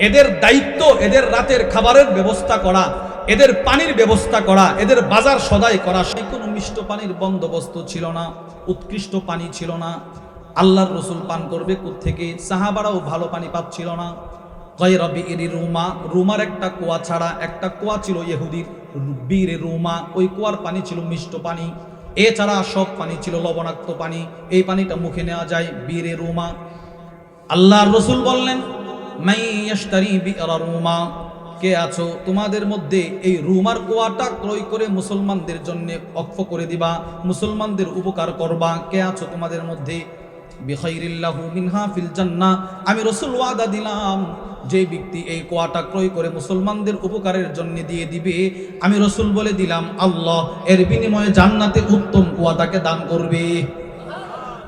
এদের দায়িত্ব এদের রাতের খাবারের ব্যবস্থা করা, এদের পানির ব্যবস্থা করা, এদের বাজার সদাই করা। সেই কোনো মিষ্ট পানির বন্দোবস্ত ছিল না, উৎকৃষ্ট পানি ছিল না। আল্লাহর রসুল পান করবে কোত্থেকে? সাহাবারাও ভালো পানি পাচ্ছিল না। গায়রা বিইরি রুমা, রুমার একটা কুয়া ছাড়া একটা কুয়া ছিল ইহুদির, বিইরে রুমা, ওই কুয়ার পানি ছিল মিষ্ট পানি, এছাড়া সব পানি ছিল লবণাক্ত পানি, এই পানিটা মুখে নেওয়া যায় বিইরে রুমা। আল্লাহর রসুল বললেন মাই ইয়াশতারি বিইরা রুমা, কে আছো তোমাদের মধ্যে এই রুমার কুয়াটা ক্রয় করে মুসলমানদের জন্য ওয়াকফ করে দিবা, মুসলমানদের উপকার করবা? কে আছো তোমাদের মধ্যে? বিখাইরিল্লাহু মিনহা ফিল জান্নাহ, আমি রাসূল ওয়াদা দিলাম যে ব্যক্তি এই কুয়াটা ক্রয় করে মুসলমানদের উপকারের জন্য দিয়ে দিবে, আমি রাসূল বলে দিলাম আল্লাহ এর বিনিময়ে জান্নাতে উত্তম কুয়াটাকে দান করবে।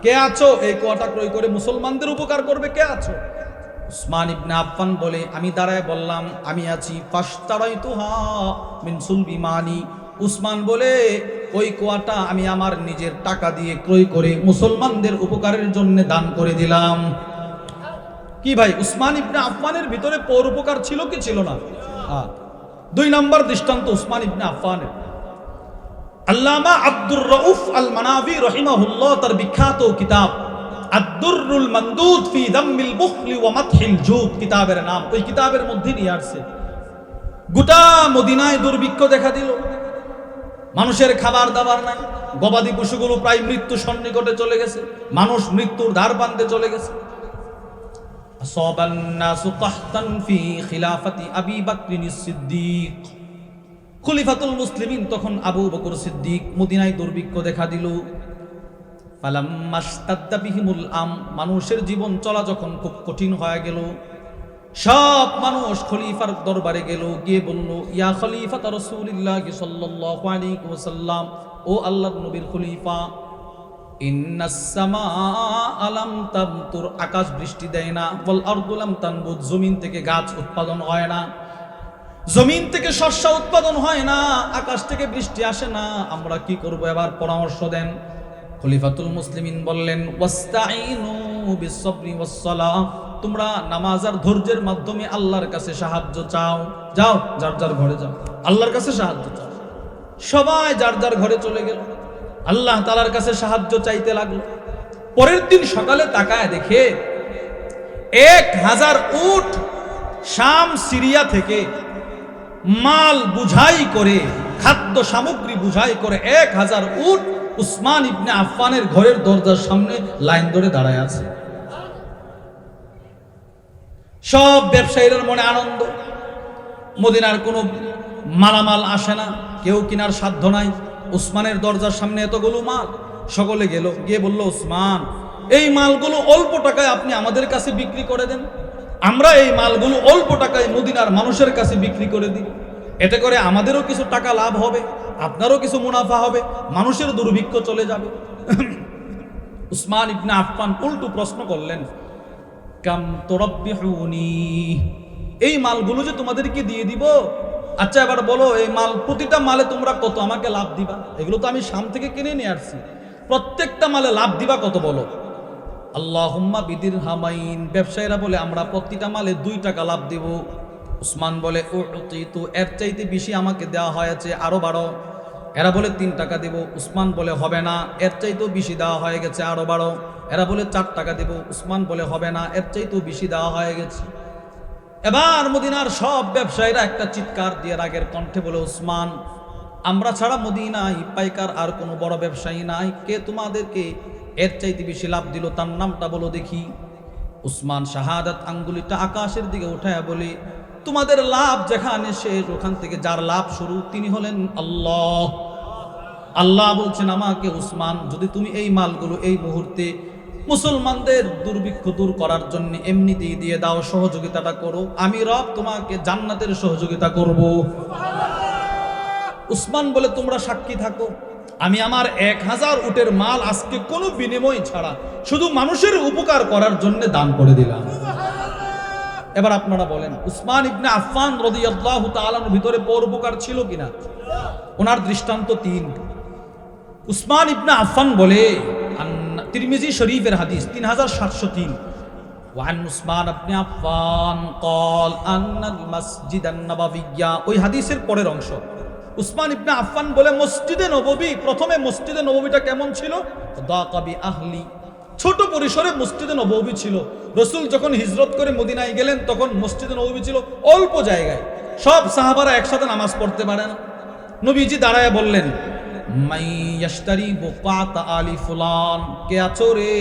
কে আছো এই কুয়াটা ক্রয় করে মুসলমানদের উপকার করবে? কে আছো? উসমান ইবনে আফফান বলে আমি দাঁড়ায় বললাম আমি আছি। ফাশতারাইতুহা মিন সুলবি মানি, উসমান বলে ওই কুয়াটা আমি আমার নিজের টাকা দিয়ে ক্রয় করে মুসলমানদের উপকারের জন্য দান করে দিলাম। কি ভাই, উসমান ইবনে আফফানের ভিতরে পরোপকার ছিল কি ছিল না? 2 নম্বর দৃষ্টান্ত উসমান ইবনে আফফানের। আল্লামা আব্দুর রউফ আল মানাভি রহিমাহুল্লাহ তার বিখ্যাত কিতাব আদ-দুররুল মানদুদ ফি যাম্মিল বুখলি ওয়া মাদহিল জুদ কিতাবের নাম। ওই কিতাবের মধ্যে নিয়ে আসছে গোটা মদিনায় দুর্ভিক্ষ দেখা দিল, মানুষের খাবার দাবার নাই, গবাদি পশুগুলো প্রায় মৃত্যু সন্নিকটে চলে গেছে, মানুষ মৃত্যুর ধার প্রান্তে চলে গেছে। আসাবান নাসু কাহতান ফি খিলাফাতি আবি বকরিস সিদ্দিক, খলিফাতুল মুসলিমিন তখন আবু বকর সিদ্দিক। মদিনায় দুর্ভিক্ষ দেখা দিল। ফালাম্মাশতাদ্দা বিহিমুল আম, মানুষের জীবন চলা যখন খুব কঠিন হয়ে গেল, সব মানুষ খলিফার দরবারে গেল, গিয়ে বলল ইয়া খলিফাত রাসূলিল্লাহি সাল্লাল্লাহু আলাইহি ওয়াসাল্লাম, ও আল্লাহর নবীর খলিফা, ইন্নাস সামাআ লাম তামতুর, আকাশ বৃষ্টি দেয় না, ওয়াল আরদু লাম তানবুত, জমিন থেকে গাছ উৎপাদন হয় না, জমিন থেকে শস্য উৎপাদন হয় না, আকাশ থেকে বৃষ্টি আসে না, আমরা কি করব? এবার পরামর্শ দেন। খলিফাতুল মুসলিমিন বললেন ওয়াস্তাঈনু বিস-সাবরি ওয়াস-সালাহ, তোমরা নামাজ আর ধৈর্যের মাধ্যমে আল্লাহর কাছে সাহায্য চাও। যাও যার যার ঘরে যাও, আল্লাহর কাছে সাহায্য চাও। সবাই যার যার ঘরে চলে গেল, আল্লাহ তাআলার কাছে সাহায্য চাইতে লাগলো। পরের দিন সকালে তাকায় দেখে 1000 উট শাম সিরিয়া থেকে মাল বুঝাই করে, খাদ্য সামগ্রী বুঝাই করে 1000 উট উসমান ইবনে আফফানের ঘরের দরজার সামনে লাইন ধরে দাঁড়ায় আছে। সব ব্যবসায়ীদের মনে আনন্দ, মদিনার কোনো মালামাল আসে না, কেউ কেনার সাধ্য নাই, উসমানের দরজার সামনে এতগুলো মাল। সকলে গেল, গিয়ে বলল উসমান এই মালগুলো অল্প টাকায় আপনি আমাদের কাছে বিক্রি করে দেন, আমরা এই মালগুলো অল্প টাকায় মদিনার মানুষের কাছে বিক্রি করে দিই, এতে করে আমাদেরও কিছু টাকা লাভ হবে, আপনারও কিছু মুনাফা হবে, মানুষের দুর্ভিক্ষ চলে যাবে। উসমান ইবনে আফফান উল্টো প্রশ্ন করলেন কাম তুরাব্বিহুনি, এই মালগুলো যে তোমাদেরকে দিয়ে দিব, আচ্ছা এবার বলো এই মাল প্রতিটা মালে তোমরা কত আমাকে লাভ দিবা? এগুলো তো আমি শাম থেকে কিনে নিয়ে আসছি, প্রত্যেকটা মালে লাভ দিবা কত বলো? আল্লাহুম্মা বিদিরহামাইন, ব্যবসায়ীরা বলে আমরা প্রতিটা মালে 2 টাকা লাভ দিব। উসমান বলে উতিতু, এর চাইতে বেশি আমাকে দেওয়া হয়েছে, আরো বাড়ো। এরা বলে 3 টাকা দেব। উসমান বলে হবে না, এর চাইতেও বেশি দেওয়া হয়ে গেছে, আরো বাড়ো। এরা বলে 4 টাকা দেব। উসমান বলে হবে না, এর চাইতেও বেশি দেওয়া হয়ে গেছে। এবার মদিনার সব ব্যবসায়ীরা একটা চিৎকার দিয়ে রাগের কণ্ঠে বলে, উসমান, আমরা ছাড়া মদিনায় পাইকার আর কোনো বড় ব্যবসায়ী নাই, কে তোমাদেরকে এর চাইতে বেশি লাভ দিল, তার নামটা বলো দেখি। উসমান শাহাদাত আঙ্গুলিটা আকাশের দিকে উঠায় বলে, তোমাদের লাভ যেখানে শেষ, ওখান থেকে যার লাভ শুরু তিনি হলেন আল্লাহ। আল্লাহ বলছেন আমাকে, উসমান, যদি তুমি এই মালগুলো এই মুহূর্তে মুসলমানদের দুর্ভিক্ষ দূর করার জন্য এমনিতেই দিয়ে দাও, সহযোগিতাটা করো, আমি রব তোমাকে জান্নাতের সহযোগিতা করব। উসমান বলে, তোমরা সাক্ষী থাকো, আমি আমার 1000 উটের মাল আজকে কোনো বিনিময় ছাড়া শুধু মানুষের উপকার করার জন্য দান করে দিলাম। এবার আপনারা বলেন, উসমান ইবনে আফফান রাদিয়াল্লাহু তাআলার ভিতরে পরোপকার ছিল কিনা? ওনার দৃষ্টান্ত 3। উসমান ইবনে আফফান বলে, তিরমিজি শরীফের হাদিস 3703, ওয়ান উসমান ইবনে আফফান قال ان المسجد النبوي, ওই হাদিসের পরের অংশ। উসমান ইবনে আফফান বলে, মসজিদে নববী, প্রথমে মসজিদে নববীটা কেমন ছিল? দাকাবি আহলি, ছোট পরিসরে মসজিদে নববী ছিল। রাসূল যখন হিজরত করে মদিনায় গেলেন তখন মসজিদে নববী ছিল অল্প জায়গায়, সব সাহাবারা একসাথে নামাজ পড়তে পারে না। নবীজি দাঁড়ায় বললেন, মাই ইয়াশতারি বুকাতা আলি ফুলান, কে আছো রে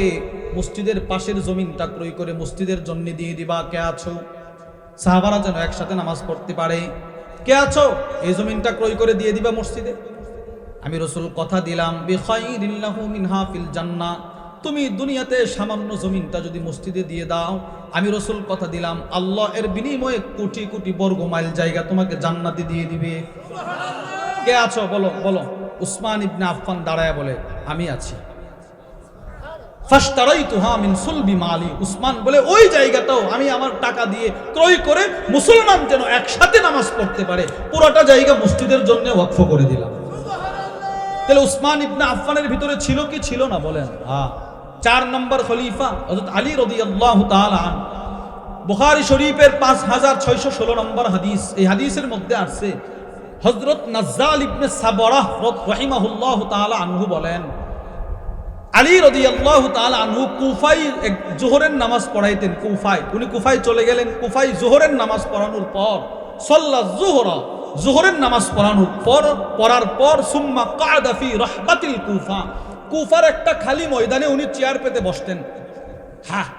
মসজিদের পাশের জমিনটা ক্রয় করে মসজিদের জন্য দিয়ে দিবা, কে আছো? সাহাবারা যেন একসাথে নামাজ পড়তে পারে, কে আছো এই জমিনটা ক্রয় করে দিয়ে দিবা মসজিদে? আমি রাসূল কথা দিলাম, বিখাইরিল্লাহু মিনহা ফিল জান্নাহ, তুমি দুনিয়াতে সামান্য জমিনটা যদি মসজিদে দিয়ে দাও, আমি রাসূল কথা দিলাম আল্লাহ এর বিনিময়ে কোটি কোটি বর্গ মাইল জায়গা তোমাকে জান্নাতে দিয়ে দিবে। কে আছো বলো বলো। উসমান ইবনে আফফান দাঁড়ায় বলে, আমি আছি। ফাশতারাইতুহা মিন সুলবি মালি, উসমান বলে ওই জায়গাটাও আমি আমার টাকা দিয়ে ক্রয় করে মুসলমান যেন একসাথে নামাজ পড়তে পারে পুরোটা জায়গা মসজিদের জন্য ওয়াকফ করে দিলাম। তাহলে উসমান ইবনে আফফানের ভিতরে ছিল কি ছিল না বলেন? 4 নম্বর খলিফা হযরত আলী রাদিয়াল্লাহু তাআলা আন, বুখারী শরীফের 5616 নম্বর হাদিস। এই হাদিসের মধ্যে আছে হযরত নাজ্জাল ইবনে সাবরাহ রাহিমাহুল্লাহু তাআলা আনহু বলেন, আলী রাদিয়াল্লাহু তাআলা আনহু কুফায় জোহরের নামাজ পড়াইতেন। উনি কুফায় চলে গেলেন। কুফায় জোহরের নামাজ পড়ানোর পর সাল্লা যুহরা, জোহরের নামাজ পড়ার পর সুম্মা কাদা ফি রাহবাতিল কুফা, কুফার একটা খালি ময়দানে উনি চেয়ার পেতে বসতেন।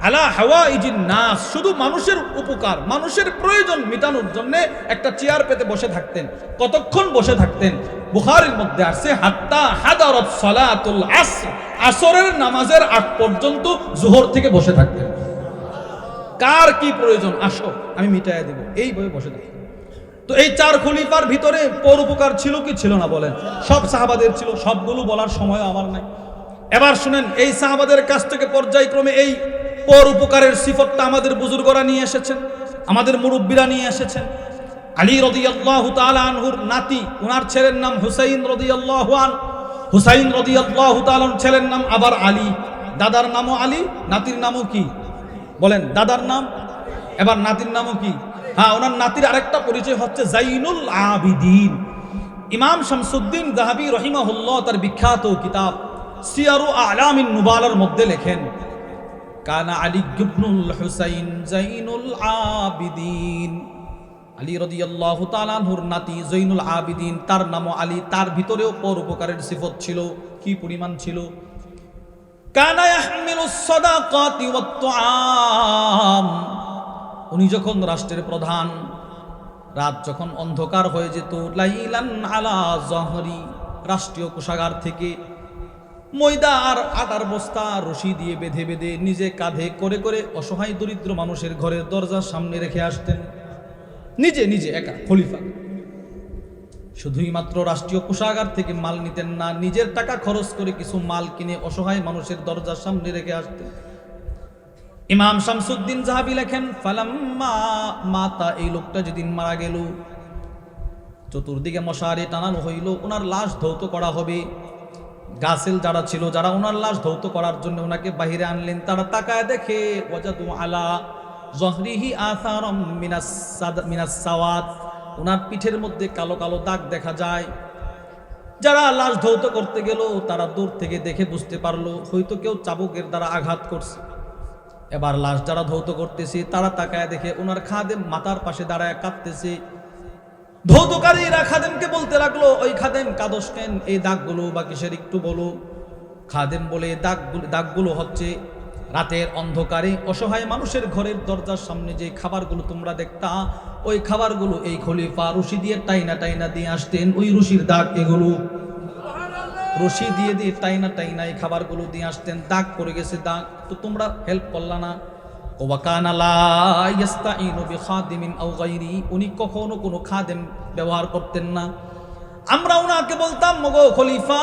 আলা হাওয়াইজিন নাস, শুধু মানুষের উপকার, মানুষের প্রয়োজন মেটানোর জন্য একটা চেয়ার পেতে বসে থাকতেন। কতক্ষণ বসে থাকতেন? বুখারীর মধ্যে আছে হাত্তা হাদারাত সালাতুল আসর, আসরের নামাজের আগ পর্যন্ত জোহর থেকে বসে থাকতেন। কার কি প্রয়োজন আসো আমি মিটাইয়া দেব, এইভাবে বসে থাকতেন। তো এই 4 খলিফার ভিতরে পরোপকার ছিল কি ছিল না বলেন? সব সাহাবাদের ছিল, সবগুলো বলার সময় আমার নাই। এবার শুনেন, এই সাহাবাদের কাছ থেকে পর্যায়ক্রমে এই পরোপকারের সিফতটা আমাদের বুজুর্গরা নিয়ে এসেছেন, আমাদের মুরব্বীরা নিয়ে এসেছেন। আলী রাদিয়াল্লাহু তাআলা আনহুর নাতি, ওনার ছেলের নাম হুসাইন রাদিয়াল্লাহু আনহু, হুসাইন রাদিয়াল্লাহু তাআলার ছেলের নাম আবার আলী, দাদার নামও আলী, নাতির নামও কি বলেন? দাদার নাম, এবার নাতির নামও কি? ওনার নাতির আরেকটা পরিচয় হচ্ছে জাইনুল আবিদিন। ইমাম শামসুদ্দিন যাহাবী রাহিমাহুল্লাহ তার বিখ্যাত কিতাব সিয়ারু আলামিন নুবালার মধ্যে লেখেন, কানা আলী ইবনুল হুসাইন জাইনুল আবিদিন, আলী রাদিয়াল্লাহু তাআলা আনহুর নাতি জাইনুল আবিদিন, তার নামও আলী। তার ভিতরেও পরোপকারের সিফত ছিল। কি পরিমাণ ছিল? কানা ইয়াহমিলুস সাদাকাতি ওয়াত তুআম, উনি যখন রাষ্ট্রের প্রধান, রাত যখন অন্ধকার হয়ে যেত, লাইলান আলা জহরি, রাষ্ট্রীয় কোষাগার থেকে ময়দা আর আটার বস্তা রশি দিয়ে বেঁধে বেঁধে নিজে কাঁধে করে করে অসহায় দরিদ্র মানুষের ঘরের দরজার সামনে রেখে আসতেন, নিজে নিজে একা খলিফা। শুধুই মাত্র রাষ্ট্রীয় কোষাগার থেকে মাল নিতেন না, নিজের টাকা খরচ করে কিছু মাল কিনে অসহায় মানুষের দরজার সামনে রেখে আসতেন। ইমাম শামসুদ্দিন যাহাবী লেখেন, ফালাম্মা মাতা, এই লোকটা যেদিন মারা গেল, চতুর্দিকে মশারি টানানো হইল, ওনার লাশ ধৌত করা হবে। গাছেল যারা ছিল, যারা ওনার লাশ ধৌত করার জন্য ওনাকে বাহিরে আনলেন, তারা তাকায় দেখে ওয়াজাদু আলা যহরিহি আসারাম মিনাস সাওয়াদ, ওনার পিঠের মধ্যে কালো কালো দাগ দেখা যায়। যারা লাশ ধৌত করতে গেল তারা দূর থেকে দেখে বুঝতে পারলো হয়তো কেউ চাবুকের দ্বারা আঘাত করছে। এবার লাশ যারা ধৌত করতেছে তারা তাকায় দেখে ওনার খাদেম মাথার পাশে দাঁড়ায় কাঁদতেছে। ধৌতকারীরা খাদেমকে বলতে লাগলো, ওই খাদেম কাদস কেন, এই দাগগুলো বা কিসের একটু বলো। খাদেম বলে, দাগগুলো হচ্ছে রাতের অন্ধকারে অসহায় মানুষের ঘরের দরজার সামনে যে খাবারগুলো তোমরা দেখতা, ওই খাবারগুলো এই খলিফা রশি দিয়ে টাইনা টাইনা দিয়ে আসতেন, ওই রশির দাগ এগুলো। রশি দিয়ে দিয়ে টাইনা টাইনা এই খাবারগুলো দিয়ে আসতেন, দাগ পড়ে গেছে দাগ, তো তোমরা হেল্প করলা না। উনি কখনো কোনো খাদেম ব্যবহার করতেন না। আমরা ওনাকে বলতাম, মগো খলিফা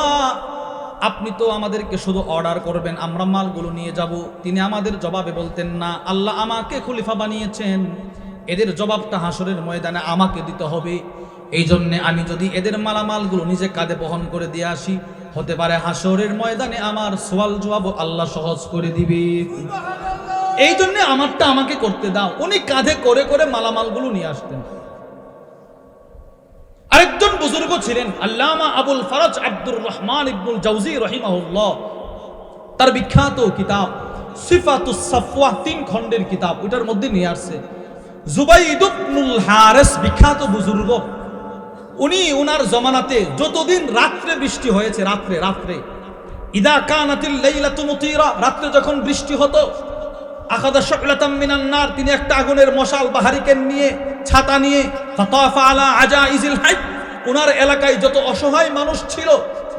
আপনি তো আমাদেরকে শুধু অর্ডার করবেন, আমরা মালগুলো নিয়ে যাব। তিনি আমাদের জবাবে বলতেন না, আল্লাহ আমাকে খলিফা বানিয়েছেন, এদের জবাবটা হাসরের ময়দানে আমাকে দিতে হবে। এই জন্যে আমি যদি এদের মালামালগুলো নিজে কাঁধে বহন করে দিয়ে আসি, হতে পারে হাসরের ময়দানে আমার সওয়াল জবাব আল্লাহ সহজ করে দিবে। এই জন্য আমারটা আমাকে করতে দাও। উনি কাঁধে করে করে মালামালগুলো নিয়ে আসতেন। আরেকজন বুজুর্গ ছিলেন আল্লামা আবুল ফরজ আব্দুর রহমান ইবনুল জাওজি রাহিমাহুল্লাহ। তার বিখ্যাত কিতাব সিফাতুস সাফওয়া 3 খণ্ডের কিতাব, ওটার মধ্যে নিয়ে আসছে জুবাইদ ইবনুল হারিস, বিখ্যাত বুজুর্গ। উনি উনার জমানাতে যতদিন রাত্রে বৃষ্টি হয়েছে, রাত্রে ইদা কানাতিল লাইলাতু মুতিরা, রাত্রে যখন বৃষ্টি হতো, আখাদা শাকলাতাম মিনান নার, তিনি একটা আগুনের মশাল বা হারিকেন নিয়ে, ছাতা নিয়ে, ফাতাফা আলা আজাইজিল হাই, ওনার এলাকায় যত অসহায় মানুষ ছিল,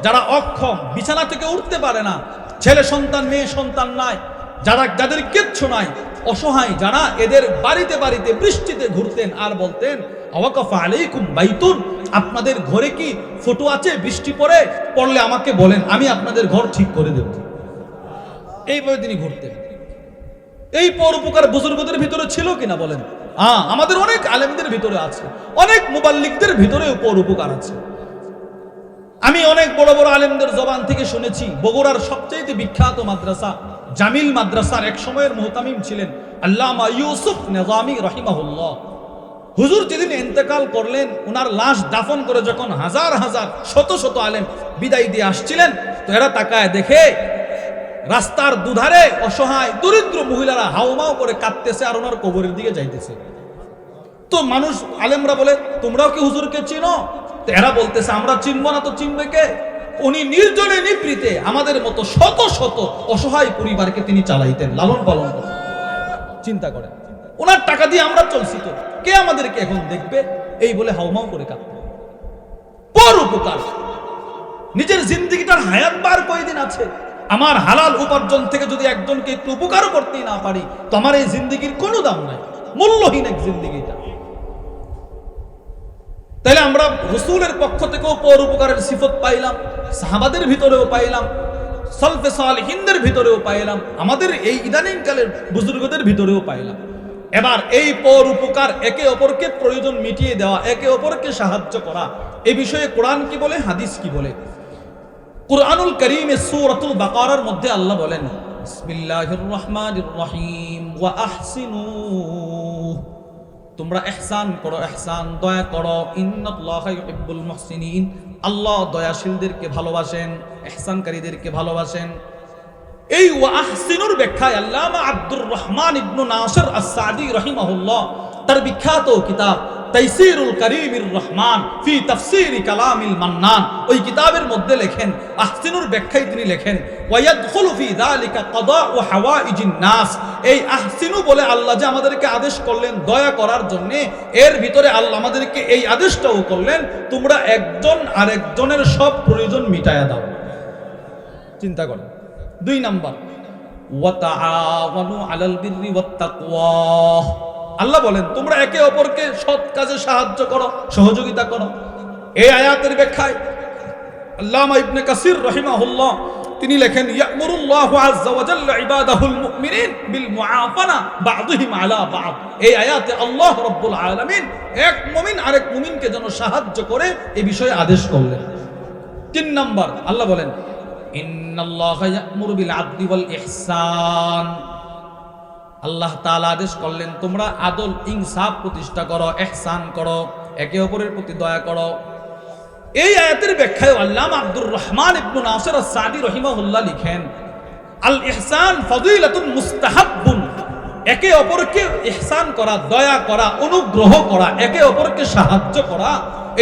যারা অক্ষম, বিছানা থেকে উঠতে পারে না, ছেলে সন্তান মেয়ে সন্তান নাই, যাদের কিচ্ছু নাই, অসহায় যারা, এদের বাড়িতে বাড়িতে বৃষ্টিতে ঘুরতেন আর বলতেন, আওয়াকাফা আলাইকুম বাইতুন, আপনাদের ঘরে কি ফটো আছে? বৃষ্টি পড়লে আমাকে বলেন, আমি আপনাদের ঘর ঠিক করে দেব। এইভাবে তিনি ঘুরতেন। এই পরোপকার বুজুর্গদের ভিতরে ছিল কিনা বলেন? আমাদের অনেক আলেমদের ভিতরে আছে, অনেক মুবাল্লিগদের ভিতরে পরোপকার আছে। আমি অনেক বড় বড় আলেমদের জবান থেকে শুনেছি, বগুড়ার সবচেয়ে বিখ্যাত মাদ্রাসা জামিল মাদ্রাসার এক সময়ের মুহতামিম ছিলেন আল্লামা ইউসুফ নিজামী রাহিমাহুল্লাহ। হুজুর যেদিন ইন্তেকাল করলেন, ওনার লাশ দাফন করে যখন হাজার হাজার শত শত আলেম বিদায় দিয়ে আসছিলেন, তো এরা তাকায় দেখে রাস্তার দুধারে অসহায় দরিদ্র মহিলারা হাউমাউ করে কাঁদতেছে আর ওনার কবরের দিকে যাইতেছে। তো মানুষ আলেমরা বলে, তোমরাও কি হুজুরকে চিনো? তো এরা বলতেছে, আমরা চিনবো না তো চিনবে কে? উনি নির্জনে নিভৃতে আমাদের মতো শত শত অসহায় পরিবারকে তিনি চালাইতেন, লালন পালন করতেন। চিন্তা করেন, ওনার টাকা দিয়ে আমরা চলছি, তো কে আমাদেরকে এখন দেখবে? এই বলে হাউমাউ করে কাঁদতেন। পরোপকার। নিজের জিন্দেগিটার হায়াত বার কয়দিন আছে? আমার হালাল উপার্জন থেকে যদি একজনকে একটু উপকারও করতেই না পারি, তো আমার এই জিন্দেগির কোনো দাম নাই, মূল্যহীন এক জিন্দেগিটা। তাহলে আমরা রাসূলের পক্ষ থেকেও পরোপকারের সিফত পাইলাম, সাহাবাদের ভিতরেও পাইলাম, সালফে সালেহিনদের ভিতরেও পাইলাম, আমাদের এই ইদানিংকালের বুজুর্গদের ভিতরেও পাইলাম। এবার এই পরোপকার, একে অপরকে প্রয়োজন মিটিয়ে দেওয়া, একে অপরকে সাহায্য করা, এই বিষয়ে কোরআন কি বলে, হাদিস কি বলে? কুরআনুল কারীমে সূরাতুল বাকারার মধ্যে আল্লাহ বলেন, বিসমিল্লাহির রহমানির রহিম, ওয়া আহসিনু, তোমরা ইহসান করো, ইহসান দয়া করো, ইন্নাল্লাহা ইউহিব্বুল মুহসিনিন, আল্লাহ দয়াশীলদেরকে ভালোবাসেন, ইহসানকারীদেরকে ভালোবাসেন। এই ওয়া আহসিনুর ব্যাখ্যায় আল্লামা আব্দুর রহমান ইবনু নাসির আস-সাদি রাহিমাহুল্লাহ তার বিখ্যাত কিতাব তাইসিরুল কারীমির রহমান ফি তাফসীরি কালামিল মান্নান, ওই কিতাবের মধ্যে লেখেন, আহসিনুর ব্যাখ্যায় তিনি লেখেন, ওয়া ইয়াদখুলু ফি যালিকা কাদাউ হাওয়াইজিন নাস, এই আহসিনু বলে আল্লাহ যে আমাদেরকে আদেশ করলেন দয়া করার জন্য, এর ভিতরে আল্লাহ আমাদেরকে এই আদেশটাও করলেন, তোমরা একজন আরেকজনের সব প্রয়োজন মিটায়া দাও। চিন্তা করেন। 2 নাম্বার, ওয়া তাআওয়ানু আলাল বিররি ওয়াত তাকওয়া, আল্লাহ বলেন তোমরা একে অপরকে সৎ কাজে সাহায্য করো, সহযোগিতা করো। এই আয়াতের ব্যাখ্যায় আল্লামা ইবনে কাসির রাহিমাহুল্লাহ তিনি লেখেন, ইয়ামুরুল্লাহু আযজা ওয়া জাল্লা ইবাদাহুল মুমিনিন বিল মুআফানা বা'দুহিম আলা বা'দ, এই আয়াতে আল্লাহ রাব্বুল আলামিন এক মুমিন আরেক মুমিনকে যেন সাহায্য করে এই বিষয়ে আদেশ করলেন। 3 নাম্বার, আল্লাহ বলেন, ইন্নাল্লাহা ইয়া'মুরু বিল আদলি ওয়াল ইহসান, আল্লাহ তাআলা আদেশ করলেন তোমরা আদল ইনসাফ প্রতিষ্ঠা করো, ইহসান করো, একে অপরের প্রতি দয়া করো। এই আয়াতের ব্যাখ্যায় আল্লামা আব্দুর রহমান ইবনে নাসির আস-সাদি রাহিমাহুল্লাহ লিখেন, আল ইহসান ফাযিলাতুন মুস্তাহাব্বুন, একে অপরকে ইহসান করা, দয়া করা, অনুগ্রহ করা, একে অপরকে সাহায্য করা,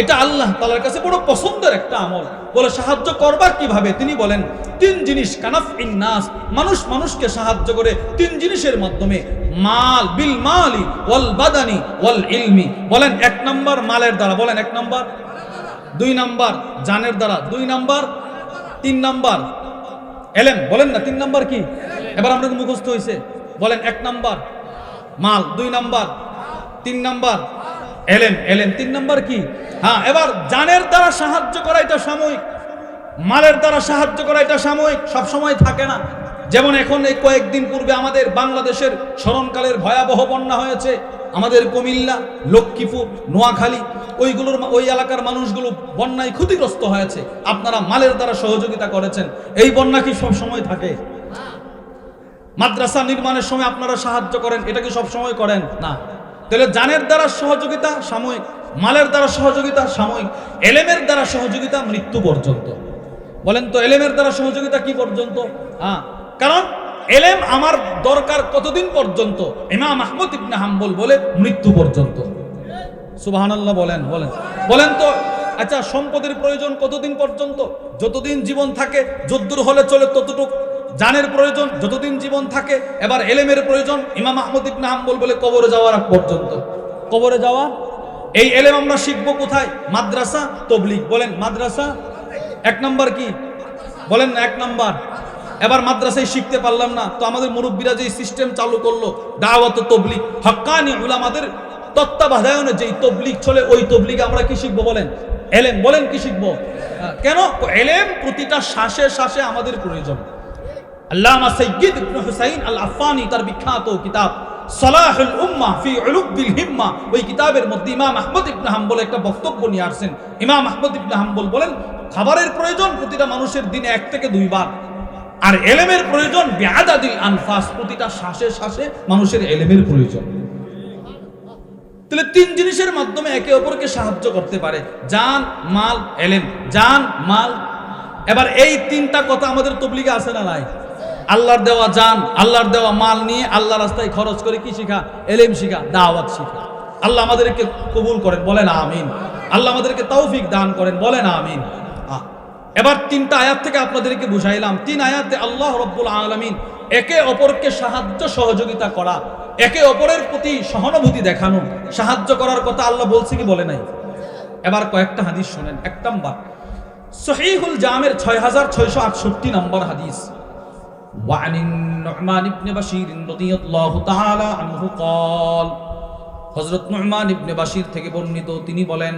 এটা আল্লাহ তাআলার কাছে বড় পছন্দের একটা আমল। বলে সাহায্য করবা কিভাবে? তিনি বলেন তিন জিনিস, কানাফইন নাস, মানুষ মানুষকে সাহায্য করে তিন জিনিসের মাধ্যমে, মাল বিল মালি ওয়াল বাদানি ওয়াল ইলমি। বলেন এক নাম্বার মালের দ্বারা, বলেন এক নাম্বার, দুই নাম্বার জানের দ্বারা, দুই নাম্বার, তিন নাম্বার এলেম। বলেন না তিন নাম্বার কি? এবার আপনাদের মুখস্থ হয়েছে। বলেন এক নাম্বার মাল, দুই নাম্বার, তিন নাম্বার এলেম। এলেম তিন নাম্বার কি? হ্যাঁ। এবার জানের দ্বারা সাহায্য করা এটা সাময়িক, মালের দ্বারা সাহায্য করা এটা সাময়িক, সব সময় থাকে না। যেমন এখন এই কয়েকদিন পূর্বে আমাদের বাংলাদেশের স্মরণকালের ভয়াবহ বন্যা হয়েছে, আমাদের কুমিল্লা, লক্ষ্মীপুর, নোয়াখালী ওই এলাকার মানুষগুলো বন্যায় ক্ষতিগ্রস্ত হয়েছে। আপনারা মালের দ্বারা সহযোগিতা করেছেন। এই বন্যা কি সব সময় থাকে? মাদ্রাসা নির্মাণের সময় আপনারা সাহায্য করেন, এটা কি সব সময় করেন? না। তাহলে জানের দ্বারা সহযোগিতা সাময়িক, মালের দ্বারা সহযোগিতা সাময়িক, এলেমের দ্বারা সহযোগিতা মৃত্যু পর্যন্ত। বলেন তো এলেমের দ্বারা সহযোগিতা কি পর্যন্ত? হ্যাঁ, কারণ এলেম আমার দরকার কতদিন পর্যন্ত? ইমাম আহমদ ইবনে হাম্বল বলে মৃত্যু পর্যন্ত। সুবহানাল্লাহ বলেন। বলেন বলেন তো আচ্ছা, সম্পদের প্রয়োজন কতদিন পর্যন্ত? যতদিন জীবন থাকে, যদ্দূর হলে চলে ততটুক। জানের প্রয়োজন যতদিন জীবন থাকে। এবার এলেমের প্রয়োজন ইমাম আহমদ ইবনে হাম্বল বলে কবরে যাওয়ার আগ পর্যন্ত। কবরে যাওয়া। এই এলেম আমরা শিখবো কোথায়? মাদ্রাসা, তাবলীগ। বলেন মাদ্রাসা এক নাম্বার কি? বলেন না এক নাম্বার। এবার মাদ্রাসায় শিখতে পারলাম না, তো আমাদের মুরব্বীরা যে সিস্টেম চালু করলো দাওয়াত ও তাবলীগ, হক্কানি উলামাদের তত্ত্বাবধানে যেই তাবলীগ চলে, ওই তাবলীগে আমরা কি শিখবো? বলেন এলেম। বলেন কি শিখবো? কেন? এলেম প্রতিটা শ্বাসে শ্বাসে আমাদের প্রয়োজন। আল্লামা সাইয়্যিদ ইবনে হুসাইন আল আফফানি তার বিখ্যাত কিতাব সালাহুল উম্মাহ ফি উলুবিল হিম্মা, ওই কিতাবের মধ্যে ইমাম আহমদ ইবনে হাম্বল একটা বক্তব্য নিয়ে আসছেন। ইমাম আহমদ ইবনে হাম্বল বলেন খাবারের প্রয়োজন প্রতিটা মানুষের দিনে 1 থেকে 2 বার, আর এলেমের প্রয়োজন বিআদাদিল আনফাস, প্রতিটা শ্বাসে শ্বাসে মানুষের এলেমের প্রয়োজন। তাহলে তিন জিনিসের মাধ্যমে একে অপরকে সাহায্য করতে পারে, জান, মাল, এলেম। জান, মাল। এবার এই তিনটা কথা আমাদের তাবলীগে আছে না নাই? আল্লাহর দেওয়া জান, আল্লাহর দেওয়া মাল নিয়ে আল্লাহ রাস্তায় খরচ করে কি শিখা? এলেম শিখা, দাওয়াত শিখা। আল্লাহ আমাদেরকে কবুল করেন, বলেন আমিন। আল্লাহ আমাদেরকে তৌফিক দান করেন, বলেন আমিন। এবার তিনটা আয়াত থেকে আপনাদেরকে বুঝাইলাম, 3 আয়াতে আল্লাহ রাব্বুল আলামিন একে অপরকে সাহায্য সহযোগিতা করা, একে অপরের প্রতি সহানুভূতি দেখানো, সাহায্য করার কথা আল্লাহ বলছে কি বলে নাই? এবার কয়েকটা হাদিস শুনেন। 1 নাম্বার সহিহুল জামের 6668 নম্বর হাদিস, وعن النعمان بن بشير رضي الله تعالى عنه قال, হযরত নু'মান ইবনে বাশির থেকে বর্ণিত, তিনি বলেন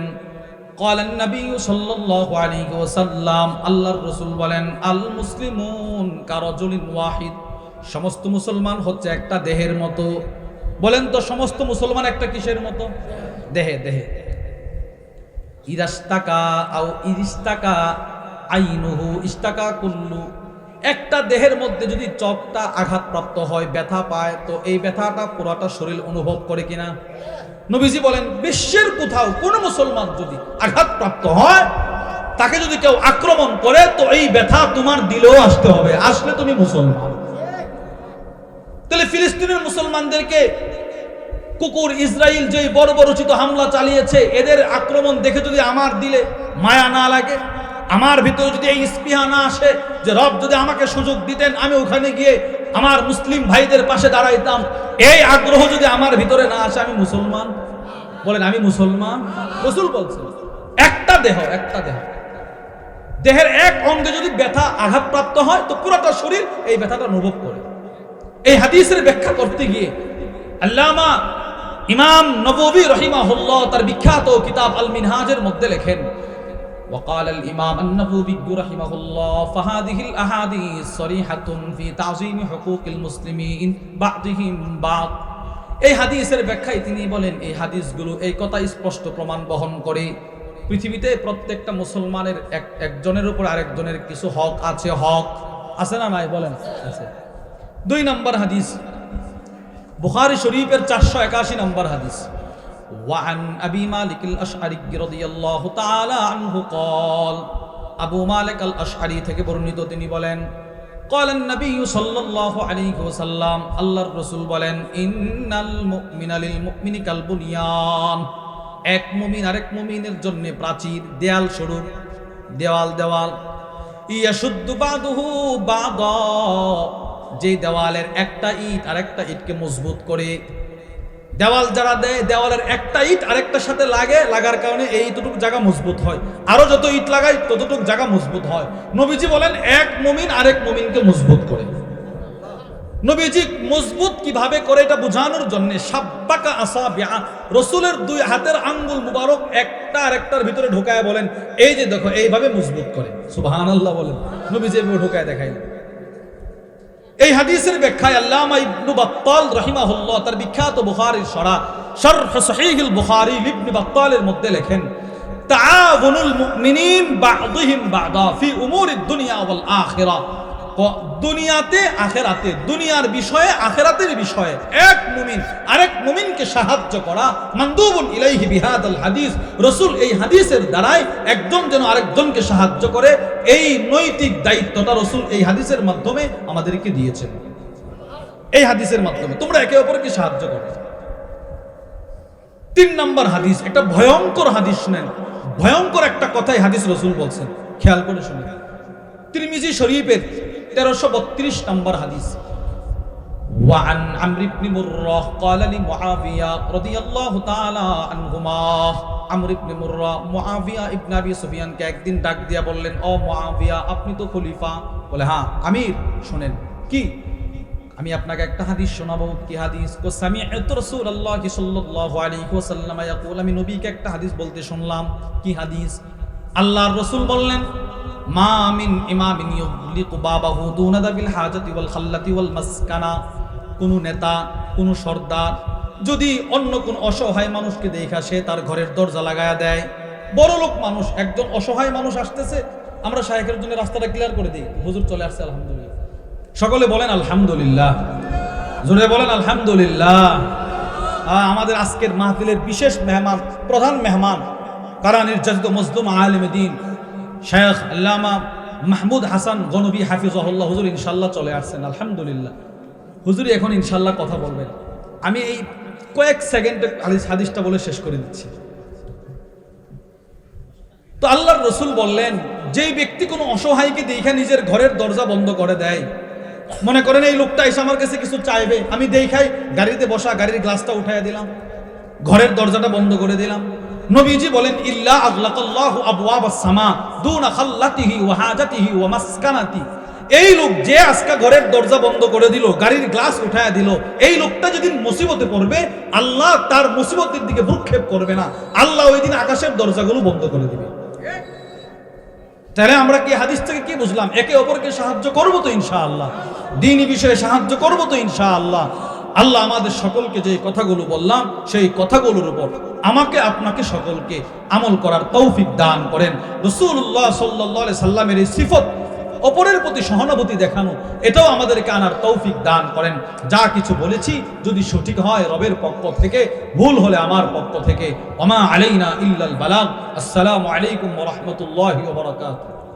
قال النبي صلى الله عليه وسلم, আল্লাহর রাসূল বলেন আল মুসলিমুন কারাজুলিন ওয়াহিদ, সমস্ত মুসলমান হচ্ছে একটা দেহের মতো। বলেন তো সমস্ত মুসলমান একটা কিসের মতো? দেহে। দেহে ইরাস্তাকা আও ইরিস্তাকা আইনুহু ইস্তাকা কুল্লু, একটা দেহের মধ্যে যদি চোখটা আঘাতপ্রাপ্ত হয়, ব্যথা পায়, তো এই ব্যথাটা পুরোটা শরীর অনুভব করে কিনা? নবীজি বলেন বিশ্বের কোথাও কোন মুসলমান যদি আঘাতপ্রাপ্ত হয়, তাকে যদি কেউ আক্রমণ করে, তো এই ব্যথা তোমার দিলেও আসতে হবে, আসলে তুমি মুসলমান। তাহলে ফিলিস্তিনের মুসলমানদেরকে কুকুর ইসরায়েল যে বর্বরচিত হামলা চালিয়েছে, এদের আক্রমণ দেখে যদি আমার দিলে মায়া না লাগে, আমার ভিতরে যদি এই স্পৃহা না আসে যে রব যদি আমাকে সুযোগ দিতেন আমি ওখানে গিয়ে আমার মুসলিম ভাইদের পাশে দাঁড়াইতাম, এই আগ্রহ যদি আমার ভিতরে না আসে, আমি মুসলমান? বলেন আমি মুসলমান? রাসূল বলছেন একটা দেহ, একটা দেহ, দেহের এক অঙ্গে যদি ব্যথা আঘাতপ্রাপ্ত হয়, তো পুরোটা শরীর এই ব্যথাটা অনুভব করে। এই হাদিসের ব্যাখ্যা করতে গিয়ে আল্লামা ইমাম নববী রাহিমাহুল্লাহ তার বিখ্যাত কিতাব আল মিনহাজের মধ্যে লেখেন, وقال الإمام النووي رحمه الله فهذه الأحاديث صريحة في تعظيم حقوق المسلمين بعضهم بعض। এই হাদিসের ব্যাখ্যায় তিনি বলেন এই হাদিসগুলো এই কথা স্পষ্ট প্রমাণ বহন করে, পৃথিবীতে প্রত্যেকটা মুসলমানের একজনের উপর আরেকজনের কিছু হক আছে। হক আছে না নাই? বলেন আছে। 2 নম্বর হাদিস বুখারী শরীফের 481 নম্বর হাদিস। وعن أبي مالك الأشعري رضي الله تعالى عنه قال আবু মালিক আল আশআরী থেকে বর্ণিত, তিনি বলেন قال النبي صلى الله عليه وسلم, আল্লাহর রাসূল বলেন ইন্নাল মুমিনা লিল মুমিনি কাল বুনিয়ান, এক মুমিন আরেক মুমিনের জন্য প্রাচীর, দেয়াল স্বরূপ, দেওয়াল ইয়াশুদ্দু বাদুহু বাদা, যে দেওয়ালের একটা ইট আরেকটা ইটকে মজবুত করে। দেওয়াল যারা দেয়, দেওয়ালের একটা ইট আরেকটার সাথে লাগার কারণে এইটুকু জায়গা মজবুত হয়, আরো যত ইট লাগায় ততটুকু জায়গা মজবুত হয়। নবীজি বলেন এক মুমিন আরেক মুমিনকে মজবুত করে। নবীজি মজবুত কিভাবে করে এটা বোঝানোর জন্য সাব্বাকা আসাবিআ, রাসূলের দুই হাতের আঙ্গুল মুবারক একটা আরেকটার ভিতরে ঢোকায় বলেন এই যে দেখো এইভাবে মজবুত করে। সুবহানাল্লাহ বলেন, নবীজি এভাবে ঢোকায় দেখাইলেন। এই হাদিসের ব্যাখ্যায় আল্লামা ইবনে বাত্তাল রাহিমাহুল্লাহ তার বিখ্যাত বুখারীর শরহ সহিহুল বুখারী ইবনে বাত্তালের মধ্যে লেখেন তাআওয়ানুল মুমিনিন বা'দুহুম বা'দা ফি উমুরিদ দুনিয়া ওয়াল আখিরাহ, দুনিয়াতে আখিরাতে, দুনিয়ার বিষয়ে আখিরাতের বিষয়ে এক মুমিন আরেক মুমিনকে সাহায্য করা, মানদুবুন ইলাইহি বিহাদাল হাদিস, রাসূল এই হাদিসের দ্বারাই একজন যেন আরেকজনকে সাহায্য করে, এই নৈতিক দায়িত্বটা রাসূল এই হাদিসের মাধ্যমে আমাদেরকে দিয়েছেন। এই হাদিসের মাধ্যমে তোমরা একে অপরকে সাহায্য করো। 3 নম্বর হাদিস, একটা ভয়ঙ্কর হাদিস শুনেন, ভয়ঙ্কর একটা কথাই হাদিস রাসূল বলছেন, খেয়াল করে শুনুন। তিরমিজি শরীফের 1332 নম্বর হাদিস। وعن عمرو بن مرة قال لمعاوية رضي الله تعالى عنهما, عمرو بن مرة মুআবিয়া ইবনে আবি সুফিয়ানকে একদিন ডাক দিয়া বললেন, ও মুআবিয়া আপনি তো খলিফা। বলে হ্যাঁ আমির, শুনেন। কি? আমি আপনাকে একটা হাদিস শোনাবো। কি হাদিস? কো সামি'তু রাসূলুল্লাহ সাল্লাল্লাহু আলাইহি ওয়াসাল্লাম ইয়াকুল, আমি নবীকে একটা হাদিস বলতে শুনলাম। কি হাদিস? আল্লাহর রাসূল বললেন মা মিন ইমামিন ইউগলিকু বাবাহু দুনা দাবিল হাজাতি ওয়াল খাল্লাতি ওয়াল মাসকানা, কোন নেতা, কোন সর্দার যদি অন্য কোন অসহায় মানুষকে দেখা সে তার ঘরের দরজা লাগায়া দেয়, বড় লোক মানুষ, একজন অসহায় মানুষ আসতেছে, আমরা শায়েখের জন্য রাস্তাটা ক্লিয়ার করে দিই, হুজুর চলে আসছে আলহামদুলিল্লাহ, সকলে বলেন আলহামদুলিল্লাহ, জোরে বলেন আলহামদুলিল্লাহ। আমাদের আজকের মাহফিলের বিশেষ মেহমান, প্রধান মেহমান, কারা নির্যাতিত মজলুম আলেম দ্বীন শেখ আল্লামা মাহমুদ হাসান গনবী হাফিজাহুল্লাহ হুজুর ইনশাআল্লাহ চলে আসছেন আলহামদুলিল্লাহ। হুজুর এখন ইনশাআল্লাহ কথা বলবেন, আমি এই কয়েক সেকেন্ডে হাদিসটা বলে শেষ করে দিচ্ছি। তো আল্লাহর রাসূল বললেন, যেই ব্যক্তি কোনো অসহায়কে দেখে নিজের ঘরের দরজা বন্ধ করে দেয়, মনে করেন এই লোকটা এসে আমার কাছে কিছু চাইবে, আমি দেখাই গাড়িতে বসা, গাড়ির গ্লাসটা উঠাইয়া দিলাম, ঘরের দরজাটা বন্ধ করে দিলাম। নবীজি বলেন ইল্লা আগলাকাল্লাহু আবওয়াবাস সামা দুনা খাল্লাতিহি ওয়া হাজাতিহি ওয়া মাসকানাতি, এই লোক যে আজকে ঘরের দরজা বন্ধ করে দিল, গাড়ির গ্লাস উঠায়া দিল, এই লোকটা যেদিন মুসিবতে পড়বে আল্লাহ তার মুসিবতের দিকে ভ্রুক্ষেপ করবে না, আল্লাহ ওই দিন আকাশের দরজাগুলো বন্ধ করে দিবে। তাহলে আমরা কি হাদিস থেকে কি বুঝলাম? একে অপরকে সাহায্য করবো তো ইনশাআল্লাহ, দ্বীনি বিষয়ে সাহায্য করবো তো ইনশাআল্লাহ। আল্লাহ আমাদের সকলকে যে কথাগুলো বললাম সেই কথাগুলোর উপর আমাকে আপনাকে সকলকে আমল করার তৌফিক দান করেন। রাসূলুল্লাহ সাল্লাল্লাহু আলাইহি সাল্লামের এই সিফত, অপরের প্রতি সহানুভূতি দেখানো, এটাও আমাদেরকে আনার তৌফিক দান করেন। যা কিছু বলেছি যদি সঠিক হয় রবের পক্ষ থেকে, ভুল হলে আমার পক্ষ থেকে। ওমা আলাইনা ইল্লাল বালাগ। আসসালামু আলাইকুম ওয়া রাহমাতুল্লাহি ওয়া বারাকাতুহু।